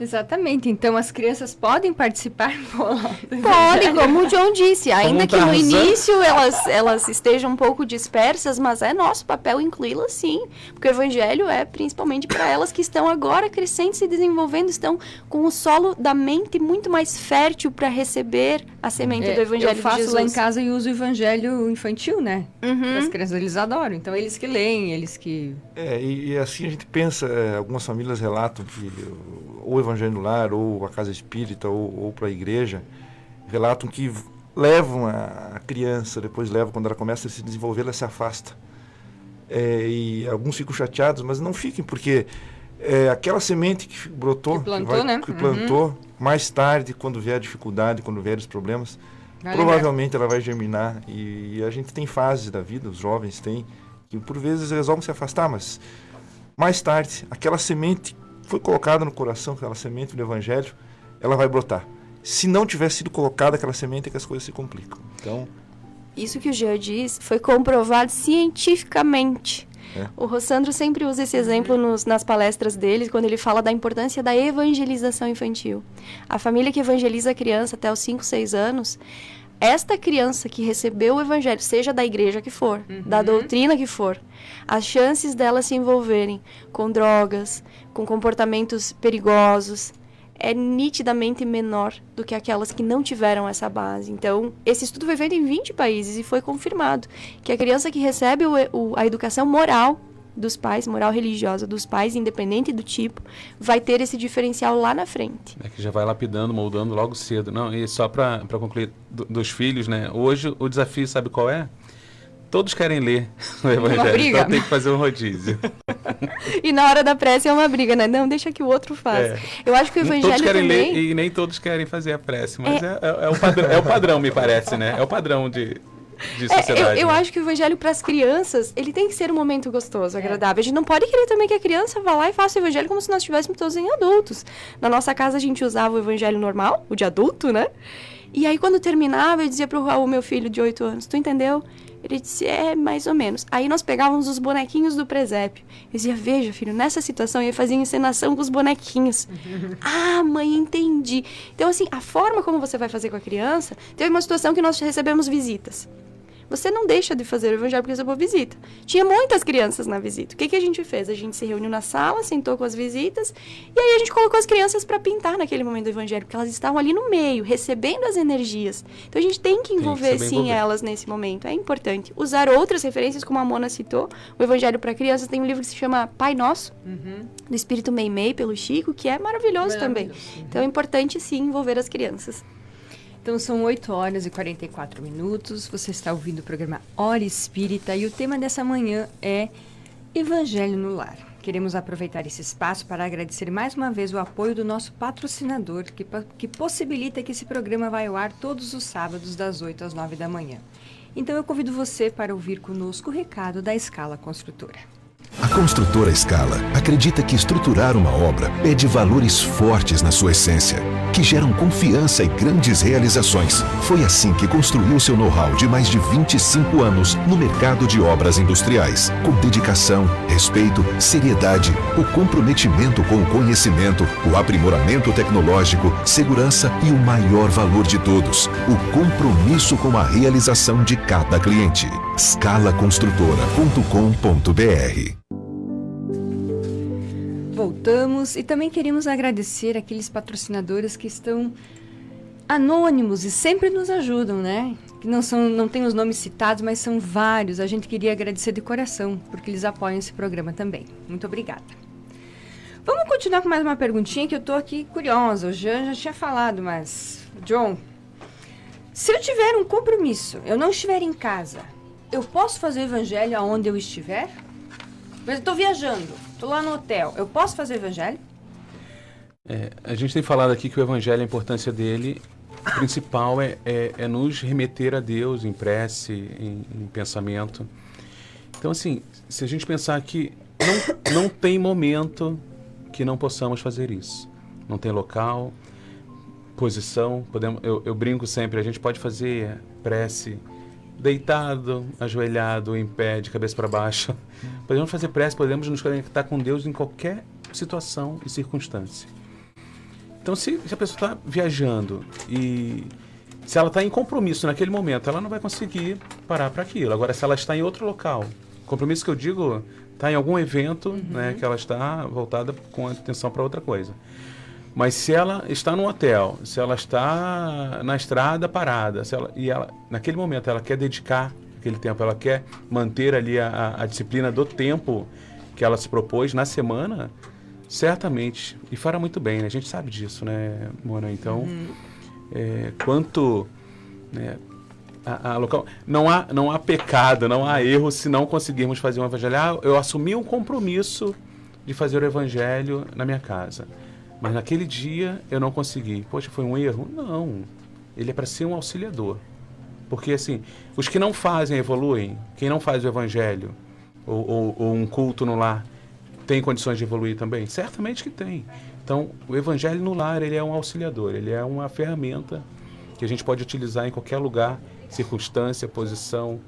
Exatamente. Então, as crianças podem participar? Podem, como o John disse. Ainda que no início elas estejam um pouco dispersas, mas é nosso papel incluí-las sim. Porque o Evangelho é principalmente para elas que estão agora crescendo, se desenvolvendo, estão com o solo da mente muito mais fértil para receber a semente do Evangelho de Jesus. Eu faço lá em casa e uso o Evangelho infantil, né? As crianças, eles adoram. Então, eles que leem, eles que... E assim a gente pensa, algumas famílias relatam que o Evangelho no Lar, ou a casa espírita, ou para a igreja, relatam que levam a criança, depois levam, quando ela começa a se desenvolver, ela se afasta. E alguns ficam chateados, mas não fiquem, porque aquela semente que brotou, que plantou, mais tarde, quando vier a dificuldade, quando vier os problemas, provavelmente ela vai germinar. E a gente tem fases da vida, os jovens têm, que por vezes resolvem se afastar, mas mais tarde, aquela semente foi colocada no coração, aquela semente do Evangelho, ela vai brotar. Se não tivesse sido colocada aquela semente, é que as coisas se complicam. Então, isso que o Jean diz foi comprovado cientificamente. O Rossandro sempre usa esse exemplo nas palestras dele, quando ele fala da importância da evangelização infantil. A família que evangeliza a criança até os 5, 6 anos, esta criança que recebeu o Evangelho, seja da igreja que for, da doutrina que for, as chances dela se envolverem com drogas, com comportamentos perigosos, é nitidamente menor do que aquelas que não tiveram essa base. Então, esse estudo foi feito em 20 países e foi confirmado que a criança que recebe a educação moral dos pais, moral religiosa dos pais, independente do tipo, vai ter esse diferencial lá na frente. É que já vai lapidando, moldando logo cedo. Não, e só para concluir, dos filhos, né? Hoje o desafio, sabe qual é? Todos querem ler o Evangelho, então tem que fazer um rodízio. E na hora da prece é uma briga, né? Não, deixa que o outro faça. Eu acho que o Evangelho todos querem também... ler e nem todos querem fazer a prece, mas é o padrão, me parece, né? É o padrão de sociedade. Eu né? acho que o Evangelho para as crianças, ele tem que ser um momento gostoso, agradável. A gente não pode querer também que a criança vá lá e faça o Evangelho como se nós estivéssemos todos em adultos. Na nossa casa a gente usava o Evangelho normal, o de adulto, né? E aí quando terminava eu dizia pro Raul, meu filho de 8 anos, tu entendeu? Ele disse, mais ou menos. Aí nós pegávamos os bonequinhos do presépio. Eu dizia, veja, filho, nessa situação eu ia fazer encenação com os bonequinhos. Ah, mãe, entendi. Então, assim, a forma como você vai fazer com a criança... Teve uma situação que nós recebemos visitas. Você não deixa de fazer o Evangelho porque recebeu visita. Tinha muitas crianças na visita. O que a gente fez? A gente se reuniu na sala, sentou com as visitas, e aí a gente colocou as crianças para pintar naquele momento do Evangelho, porque elas estavam ali no meio, recebendo as energias. Então a gente tem que envolver, sim, elas nesse momento. É importante. Usar outras referências, como a Mona citou. O Evangelho para Crianças tem um livro que se chama Pai Nosso, do Espírito Meimei, pelo Chico, que é maravilhoso também. Então é importante, sim, envolver as crianças. Então são 8 horas e 44 minutos, você está ouvindo o programa Hora Espírita e o tema dessa manhã é Evangelho no Lar. Queremos aproveitar esse espaço para agradecer mais uma vez o apoio do nosso patrocinador, que possibilita que esse programa vá ao ar todos os sábados das 8 às 9 da manhã. Então eu convido você para ouvir conosco o recado da Scala Construtora. A construtora Scala acredita que estruturar uma obra pede valores fortes na sua essência, que geram confiança e grandes realizações. Foi assim que construiu seu know-how de mais de 25 anos no mercado de obras industriais, com dedicação, respeito, seriedade, o comprometimento com o conhecimento, o aprimoramento tecnológico, segurança e o maior valor de todos, o compromisso com a realização de cada cliente. scalaconstrutora.com.br. Voltamos e também queremos agradecer aqueles patrocinadores que estão anônimos e sempre nos ajudam, né? Que não tem os nomes citados, mas são vários. A gente queria agradecer de coração, porque eles apoiam esse programa também. Muito obrigada. Vamos continuar com mais uma perguntinha que eu tô aqui curiosa. O Jean já tinha falado, mas... John, se eu tiver um compromisso, eu não estiver em casa, eu posso fazer o evangelho aonde eu estiver? Mas eu estou viajando, estou lá no hotel, eu posso fazer o evangelho? A gente tem falado aqui que o evangelho, a importância dele, principal é nos remeter a Deus em prece, em pensamento. Então, assim, se a gente pensar que não tem momento que não possamos fazer isso. Não tem local, posição, eu brinco sempre, a gente pode fazer prece deitado, ajoelhado, em pé, de cabeça para baixo. Podemos fazer prece, podemos nos conectar com Deus em qualquer situação e circunstância. Então, se a pessoa está viajando e se ela está em compromisso naquele momento, ela não vai conseguir parar para aquilo. Agora, se ela está em outro local, compromisso que eu digo, está em algum evento, né, que ela está voltada com atenção para outra coisa. Mas se ela está num hotel, se ela está na estrada parada, naquele momento ela quer dedicar aquele tempo, ela quer manter ali a disciplina do tempo que ela se propôs na semana, certamente, e fará muito bem, né? A gente sabe disso, né, Mona? Então, quanto... Né, local, não há pecado, não há erro se não conseguirmos fazer um evangelho. Eu assumi um compromisso de fazer o evangelho na minha casa. Mas naquele dia eu não consegui. Poxa, foi um erro? Não. Ele é para ser um auxiliador. Porque, assim, os que não fazem evoluem. Quem não faz o evangelho ou um culto no lar tem condições de evoluir também? Certamente que tem. Então, o evangelho no lar, ele é um auxiliador. Ele é uma ferramenta que a gente pode utilizar em qualquer lugar, circunstância, posição,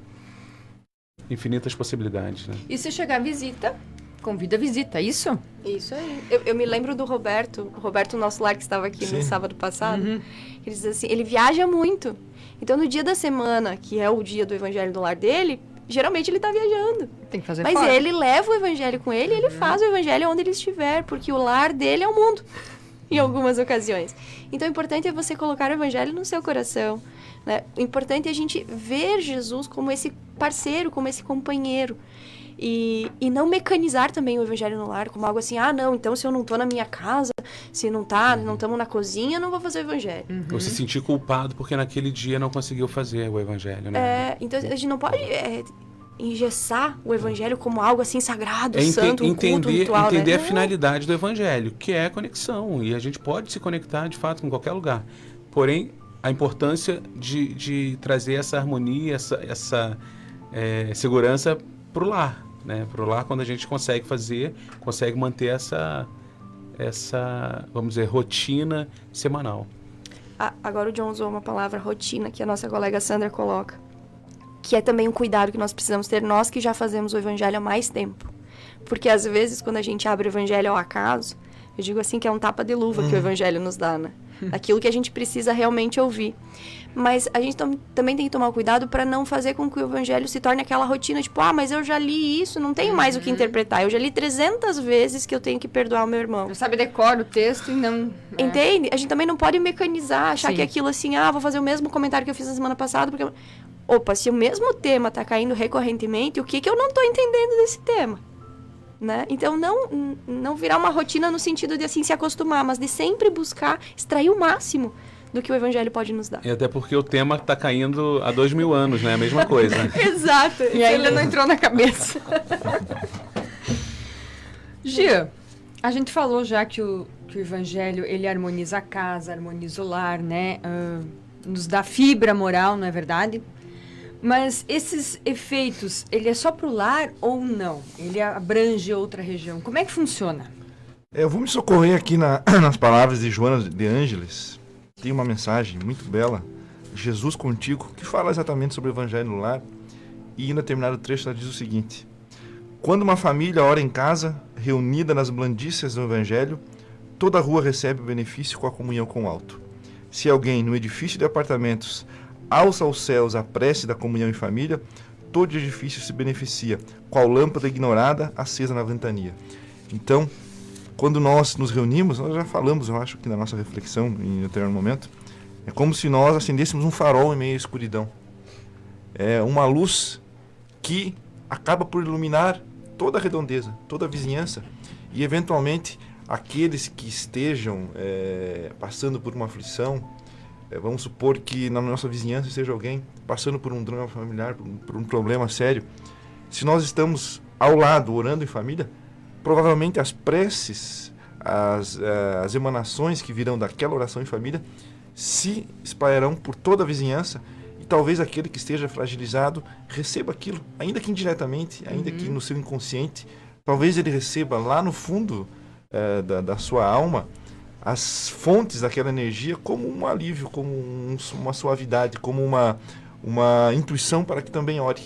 infinitas possibilidades, né? E se chegar visita... Convida a visita, é isso? Isso aí. Eu me lembro do Roberto, nosso lar que estava aqui no sábado passado. Ele diz assim, ele viaja muito. Então, no dia da semana, que é o dia do evangelho do lar dele, geralmente ele está viajando. Tem que fazer Mas fora. ele leva o evangelho com ele e ele faz o evangelho onde ele estiver, porque o lar dele é o mundo. em algumas ocasiões. Então, o importante é você colocar o evangelho no seu coração, né? O importante é a gente ver Jesus como esse parceiro, como esse companheiro. E não mecanizar também o evangelho no lar como algo assim, não, então se eu não tô na minha casa, se não estamos na cozinha, eu não vou fazer o evangelho. Ou se sentir culpado porque naquele dia não conseguiu fazer o evangelho, né? Então a gente não pode engessar o evangelho como algo assim sagrado, santo, um culto, um ritual, entender né? a finalidade do evangelho, que é a conexão, e a gente pode se conectar de fato em qualquer lugar. Porém, a importância de trazer essa harmonia, essa segurança para o lar, né? Para o lar, quando a gente consegue manter essa, vamos dizer, rotina semanal. Agora o John usou uma palavra, rotina, que a nossa colega Sandra coloca, que é também um cuidado que nós precisamos ter, nós que já fazemos o evangelho há mais tempo. Porque às vezes, quando a gente abre o evangelho ao acaso, eu digo assim que é um tapa de luva que o evangelho nos dá, né? Aquilo que a gente precisa realmente ouvir. Mas a gente também tem que tomar cuidado para não fazer com que o evangelho se torne aquela rotina, tipo, mas eu já li isso, não tenho mais o que interpretar. Eu já li 300 vezes que eu tenho que perdoar o meu irmão. Eu sabe, decora o texto e não... Entende? A gente também não pode mecanizar, achar Sim. que aquilo assim, vou fazer o mesmo comentário que eu fiz na semana passada, porque... Opa, se o mesmo tema tá caindo recorrentemente, o que eu não tô entendendo desse tema? Né? Então, não virar uma rotina no sentido de assim se acostumar, mas de sempre buscar extrair o máximo do que o evangelho pode nos dar. E até porque o tema está caindo há 2000 anos, né? A mesma coisa. Exato. E ainda não entrou na cabeça. Gia, a gente falou já que o evangelho, ele harmoniza a casa, harmoniza o lar, né? Nos dá fibra moral, não é verdade? Mas esses efeitos, ele é só para o lar ou não? Ele abrange outra região? Como é que funciona? Eu vou me socorrer aqui nas palavras de Joana de Ângeles. Tem uma mensagem muito bela, Jesus contigo, que fala exatamente sobre o evangelho no lar. E em determinado trecho ela diz o seguinte: quando uma família ora em casa, reunida nas blandícias do evangelho, toda a rua recebe o benefício com a comunhão com o alto. Se alguém no edifício de apartamentos alça aos céus a prece da comunhão em família, todo edifício se beneficia, qual lâmpada ignorada acesa na ventania. Então, quando nós nos reunimos, nós já falamos, eu acho que na nossa reflexão em determinado momento, é como se nós acendêssemos um farol em meio à escuridão. É uma luz que acaba por iluminar toda a redondeza, toda a vizinhança, e eventualmente aqueles que estejam passando por uma aflição, vamos supor que na nossa vizinhança esteja alguém passando por um drama familiar, por um problema sério. Se nós estamos ao lado, orando em família, provavelmente as preces, as emanações que virão daquela oração em família se espalharão por toda a vizinhança, e talvez aquele que esteja fragilizado receba aquilo, ainda que indiretamente, ainda que no seu inconsciente, talvez ele receba lá no fundo da sua alma as fontes daquela energia como um alívio, como uma suavidade, como uma intuição para que também ore.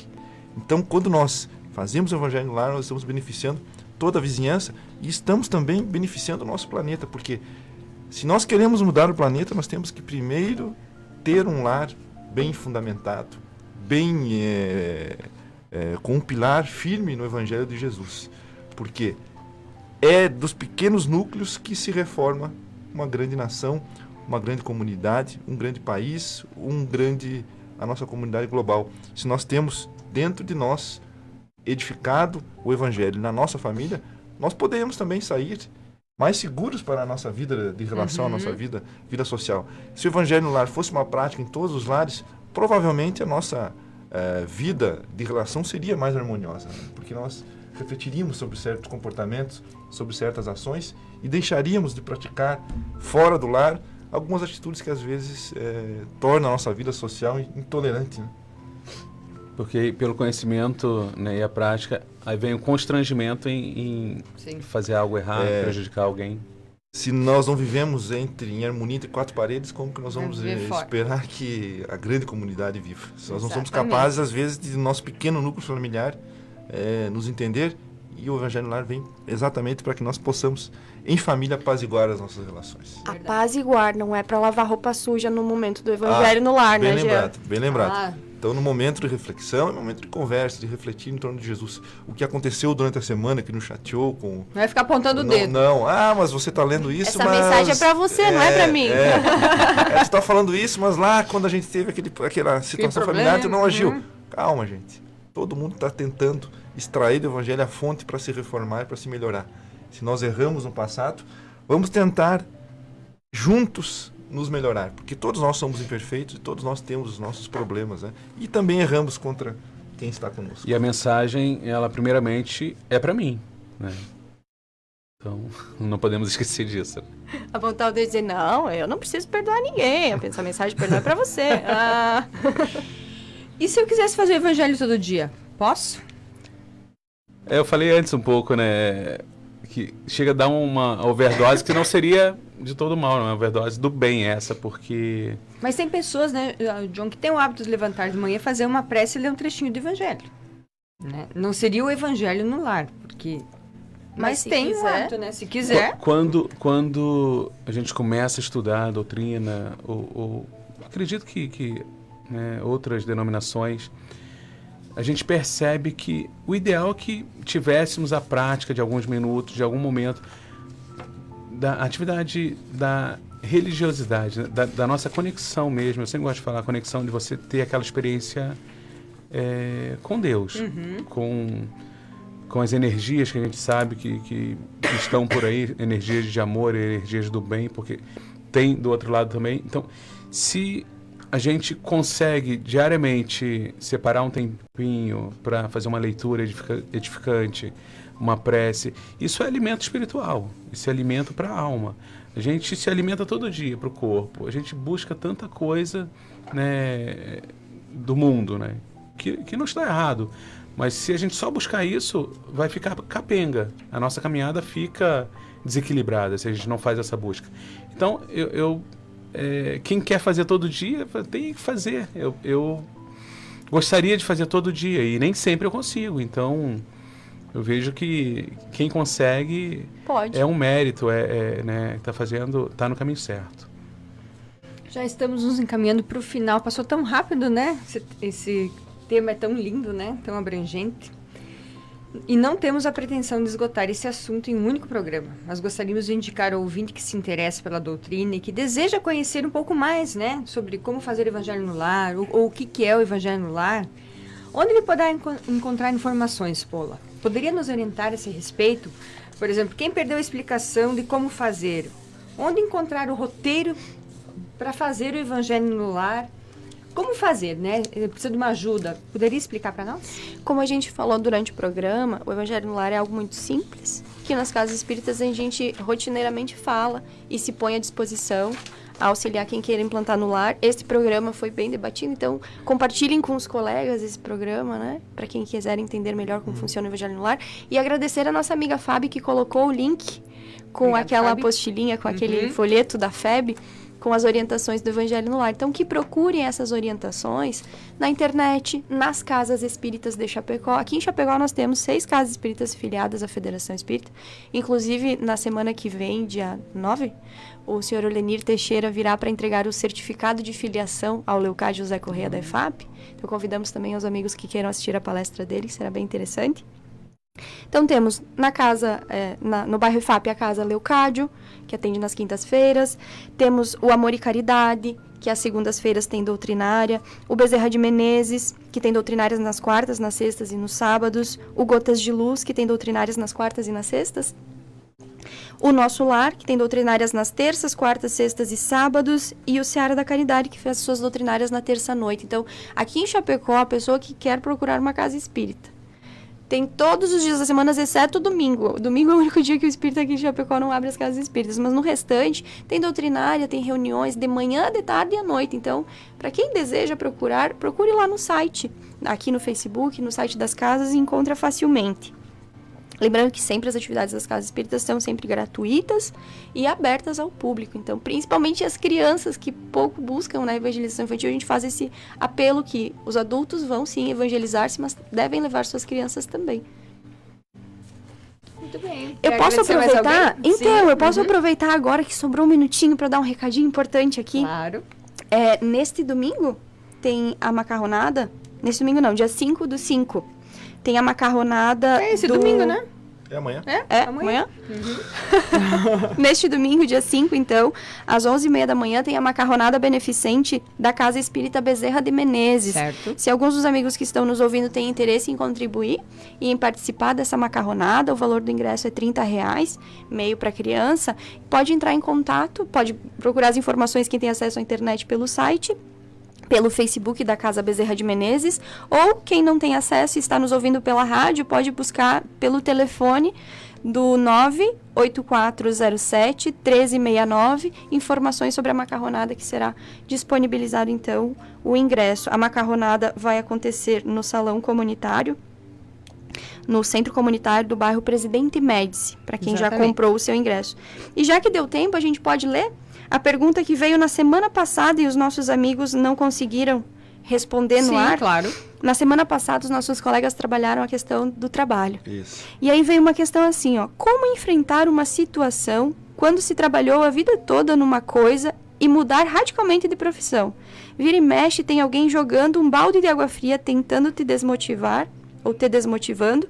Então, quando nós fazemos o evangelho no lar, nós estamos beneficiando toda a vizinhança e estamos também beneficiando o nosso planeta, porque se nós queremos mudar o planeta, nós temos que primeiro ter um lar bem fundamentado, bem com um pilar firme no evangelho de Jesus, porque é dos pequenos núcleos que se reforma uma grande nação, uma grande comunidade, um grande país, a nossa comunidade global. Se nós temos dentro de nós edificado o evangelho na nossa família, nós podemos também sair mais seguros para a nossa vida de relação, a nossa vida social. Se o evangelho no lar fosse uma prática em todos os lares, provavelmente a nossa vida de relação seria mais harmoniosa, né? Porque nós refletiríamos sobre certos comportamentos, sobre certas ações e deixaríamos de praticar fora do lar algumas atitudes que às vezes tornam a nossa vida social intolerante, né? Porque pelo conhecimento, né, e a prática, aí vem o constrangimento em fazer algo errado, prejudicar alguém. Se nós não vivemos em harmonia entre quatro paredes, como que nós vamos esperar que a grande comunidade viva? Se nós não somos capazes, às vezes, de nosso pequeno núcleo familiar nos entender, e o Evangelho no Lar vem exatamente para que nós possamos, em família, apaziguar as nossas relações. Apaziguar não é para lavar roupa suja no momento do Evangelho no Lar, bem né, lembrado, Jean? bem lembrado. Então, no momento de reflexão, no momento de conversa, de refletir em torno de Jesus. O que aconteceu durante a semana que nos chateou com... Não vai ficar apontando o dedo. Não, mas você está lendo isso, Essa mas... mensagem é para você, não é para mim. Tu está falando isso, mas lá, quando a gente teve aquela situação familiar, tu não agiu. Calma, gente. Todo mundo está tentando extrair do Evangelho a fonte para se reformar e para se melhorar. Se nós erramos no passado, vamos tentar juntos nos melhorar, porque todos nós somos imperfeitos e todos nós temos os nossos problemas, né? E também erramos contra quem está conosco. E a mensagem, ela primeiramente é para mim, né? Então, não podemos esquecer disso. Apontar o dedo e dizer, não, eu não preciso perdoar ninguém. Essa mensagem de perdão é para você. E se eu quisesse fazer o evangelho todo dia? Posso? Eu falei antes um pouco, né? Que chega a dar uma overdose que não seria de todo mal, não é uma overdose do bem essa, porque... Mas tem pessoas, né, John, que tem o hábito de levantar de manhã, fazer uma prece e ler um trechinho do evangelho. Né? Não seria o evangelho no lar, porque... Mas se tem o quiser. hábito, né? Se quiser. Quando a gente começa a estudar a doutrina, ou acredito que né, outras denominações, a gente percebe que o ideal é que tivéssemos a prática de alguns minutos, de algum momento, da atividade da religiosidade, né, da nossa conexão mesmo. Eu sempre gosto de falar conexão, de você ter aquela experiência com Deus, com as energias que a gente sabe que estão por aí, energias de amor, energias do bem, porque tem do outro lado também. Então, se a gente consegue diariamente separar um tempinho para fazer uma leitura edificante, uma prece, isso é alimento espiritual, isso é alimento para a alma. A gente se alimenta todo dia para o corpo, a gente busca tanta coisa, né, do mundo, né, que não está errado, mas se a gente só buscar isso, vai ficar capenga, a nossa caminhada fica desequilibrada se a gente não faz essa busca. Então, quem quer fazer todo dia, tem que fazer. Eu gostaria de fazer todo dia e nem sempre eu consigo. Então, eu vejo que quem consegue Pode. é um mérito, né, tá no caminho certo. Já estamos nos encaminhando para o final. Passou tão rápido, né? Esse tema é tão lindo, né? Tão abrangente. E não temos a pretensão de esgotar esse assunto em um único programa, mas gostaríamos de indicar ao ouvinte que se interessa pela doutrina e que deseja conhecer um pouco mais, né, sobre como fazer o evangelho no lar, ou o que é o evangelho no lar, onde ele poderá encontrar informações, Paula. Poderia nos orientar a esse respeito? Por exemplo, quem perdeu a explicação de como fazer, onde encontrar o roteiro para fazer o evangelho no lar? Como fazer, né? Precisa de uma ajuda. Poderia explicar para nós? Como a gente falou durante o programa, o Evangelho no Lar é algo muito simples, que nas casas espíritas a gente rotineiramente fala e se põe à disposição a auxiliar quem queira implantar no lar. Esse programa foi bem debatido, então compartilhem com os colegas esse programa, né? Para quem quiser entender melhor como funciona o Evangelho no Lar. E agradecer a nossa amiga Fábia que colocou o link com Obrigada, aquela Fábia. apostilinha, com aquele folheto da FEB, com as orientações do Evangelho no Lar. Então, que procurem essas orientações na internet, nas casas espíritas de Chapecó. Aqui em Chapecó nós temos 6 casas espíritas filiadas à Federação Espírita. Inclusive, na semana que vem, dia 9, o senhor Olenir Teixeira virá para entregar o certificado de filiação ao Leocádio José Correia da EFAP. Então, convidamos também os amigos que queiram assistir a palestra dele, que será bem interessante. Então temos na casa, no bairro EFAP, a Casa Leocádio, que atende nas quintas-feiras. Temos o Amor e Caridade, que às segundas-feiras tem doutrinária. O Bezerra de Menezes, que tem doutrinárias nas quartas, nas sextas e nos sábados. O Gotas de Luz, que tem doutrinárias nas quartas e nas sextas. O Nosso Lar, que tem doutrinárias nas terças, quartas, sextas e sábados. E o Seara da Caridade, que faz suas doutrinárias na terça-noite. Então, aqui em Chapecó, a pessoa que quer procurar uma casa espírita tem todos os dias da semana, exceto o domingo. Domingo é o único dia que o espírita aqui em Chapecó não abre as casas espíritas. Mas no restante, tem doutrinária, tem reuniões de manhã, de tarde e à noite. Então, para quem deseja procurar, procure lá no site, aqui no Facebook, no site das casas, e encontra facilmente. Lembrando que sempre as atividades das casas espíritas são sempre gratuitas e abertas ao público. Então, principalmente as crianças que pouco buscam na evangelização infantil, a gente faz esse apelo que os adultos vão sim evangelizar-se, mas devem levar suas crianças também. Muito bem. Eu posso aproveitar? Então, eu posso Uhum. aproveitar agora que sobrou um minutinho para dar um recadinho importante aqui. Claro. Neste domingo, tem a macarronada. Nesse domingo não, dia 5/5. Tem a macarronada. É esse domingo, né? É amanhã? Amanhã? Neste domingo, dia 5, então, às 11h30 da manhã, tem a macarronada beneficente da Casa Espírita Bezerra de Menezes. Certo. Se alguns dos amigos que estão nos ouvindo têm interesse em contribuir e em participar dessa macarronada, o valor do ingresso é R$30, meio para criança, pode entrar em contato, pode procurar as informações quem tem acesso à internet pelo site, pelo Facebook da Casa Bezerra de Menezes, ou quem não tem acesso e está nos ouvindo pela rádio, pode buscar pelo telefone do 98407-1369, informações sobre a macarronada, que será disponibilizado, então, o ingresso. A macarronada vai acontecer no Salão Comunitário, no Centro Comunitário do bairro Presidente Médici, para quem já comprou o seu ingresso. E já que deu tempo, a gente pode ler a pergunta que veio na semana passada e os nossos amigos não conseguiram responder no ar. Sim, claro. Na semana passada, os nossos colegas trabalharam a questão do trabalho. Isso. E aí veio uma questão assim, ó. Como enfrentar uma situação quando se trabalhou a vida toda numa coisa e mudar radicalmente de profissão? Vira e mexe, tem alguém jogando um balde de água fria tentando te desmotivar ou te desmotivando.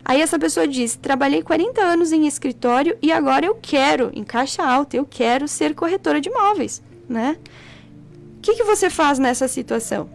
Aí essa pessoa diz, trabalhei 40 anos em escritório e agora eu quero, em caixa alta, eu quero ser corretora de imóveis, né? O que você faz nessa situação?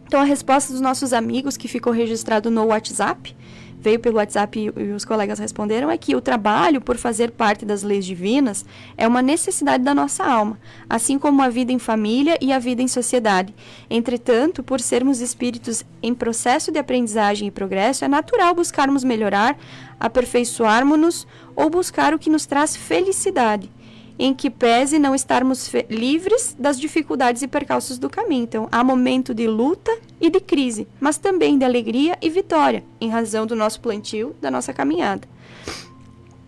Então, a resposta dos nossos amigos, que ficou registrado no WhatsApp, veio pelo WhatsApp e os colegas responderam, é que o trabalho por fazer parte das leis divinas é uma necessidade da nossa alma, assim como a vida em família e a vida em sociedade. Entretanto, por sermos espíritos em processo de aprendizagem e progresso, é natural buscarmos melhorar, aperfeiçoarmos-nos ou buscar o que nos traz felicidade, em que pese não estarmos livres das dificuldades e percalços do caminho. Então, há momento de luta e de crise, mas também de alegria e vitória, em razão do nosso plantio, da nossa caminhada.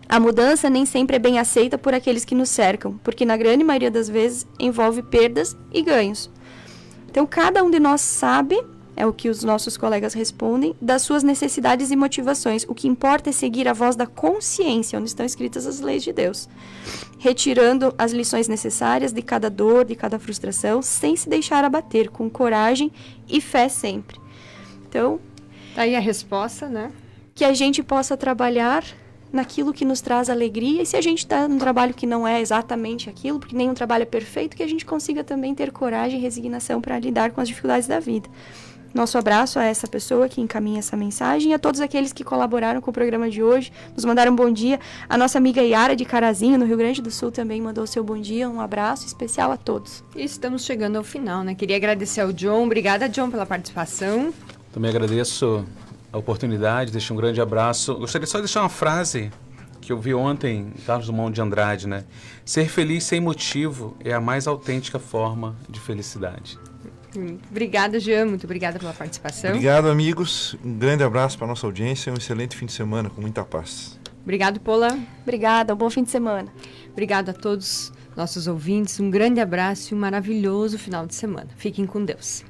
A mudança nem sempre é bem aceita por aqueles que nos cercam, porque na grande maioria das vezes envolve perdas e ganhos. Então, cada um de nós sabe, é o que os nossos colegas respondem, das suas necessidades e motivações. O que importa é seguir a voz da consciência, onde estão escritas as leis de Deus, retirando as lições necessárias de cada dor, de cada frustração, sem se deixar abater, com coragem e fé sempre. Então, Tá aí a resposta, né? que a gente possa trabalhar naquilo que nos traz alegria, e se a gente está num trabalho que não é exatamente aquilo, porque nenhum trabalho é perfeito, que a gente consiga também ter coragem e resignação para lidar com as dificuldades da vida. Nosso abraço a essa pessoa que encaminha essa mensagem e a todos aqueles que colaboraram com o programa de hoje, nos mandaram um bom dia. A nossa amiga Yara de Carazinho, no Rio Grande do Sul, também mandou seu bom dia. Um abraço especial a todos. E estamos chegando ao final, né? Queria agradecer ao John. Obrigada, John, pela participação. Também agradeço a oportunidade, deixo um grande abraço. Gostaria só de deixar uma frase que eu vi ontem em Carlos Drummond de Andrade, né? Ser feliz sem motivo é a mais autêntica forma de felicidade. Obrigada, Jean. Muito obrigada pela participação. Obrigado, amigos. Um grande abraço para a nossa audiência e um excelente fim de semana com muita paz. Obrigado, Paula. Obrigada, um bom fim de semana. Obrigado a todos nossos ouvintes. Um grande abraço e um maravilhoso final de semana. Fiquem com Deus.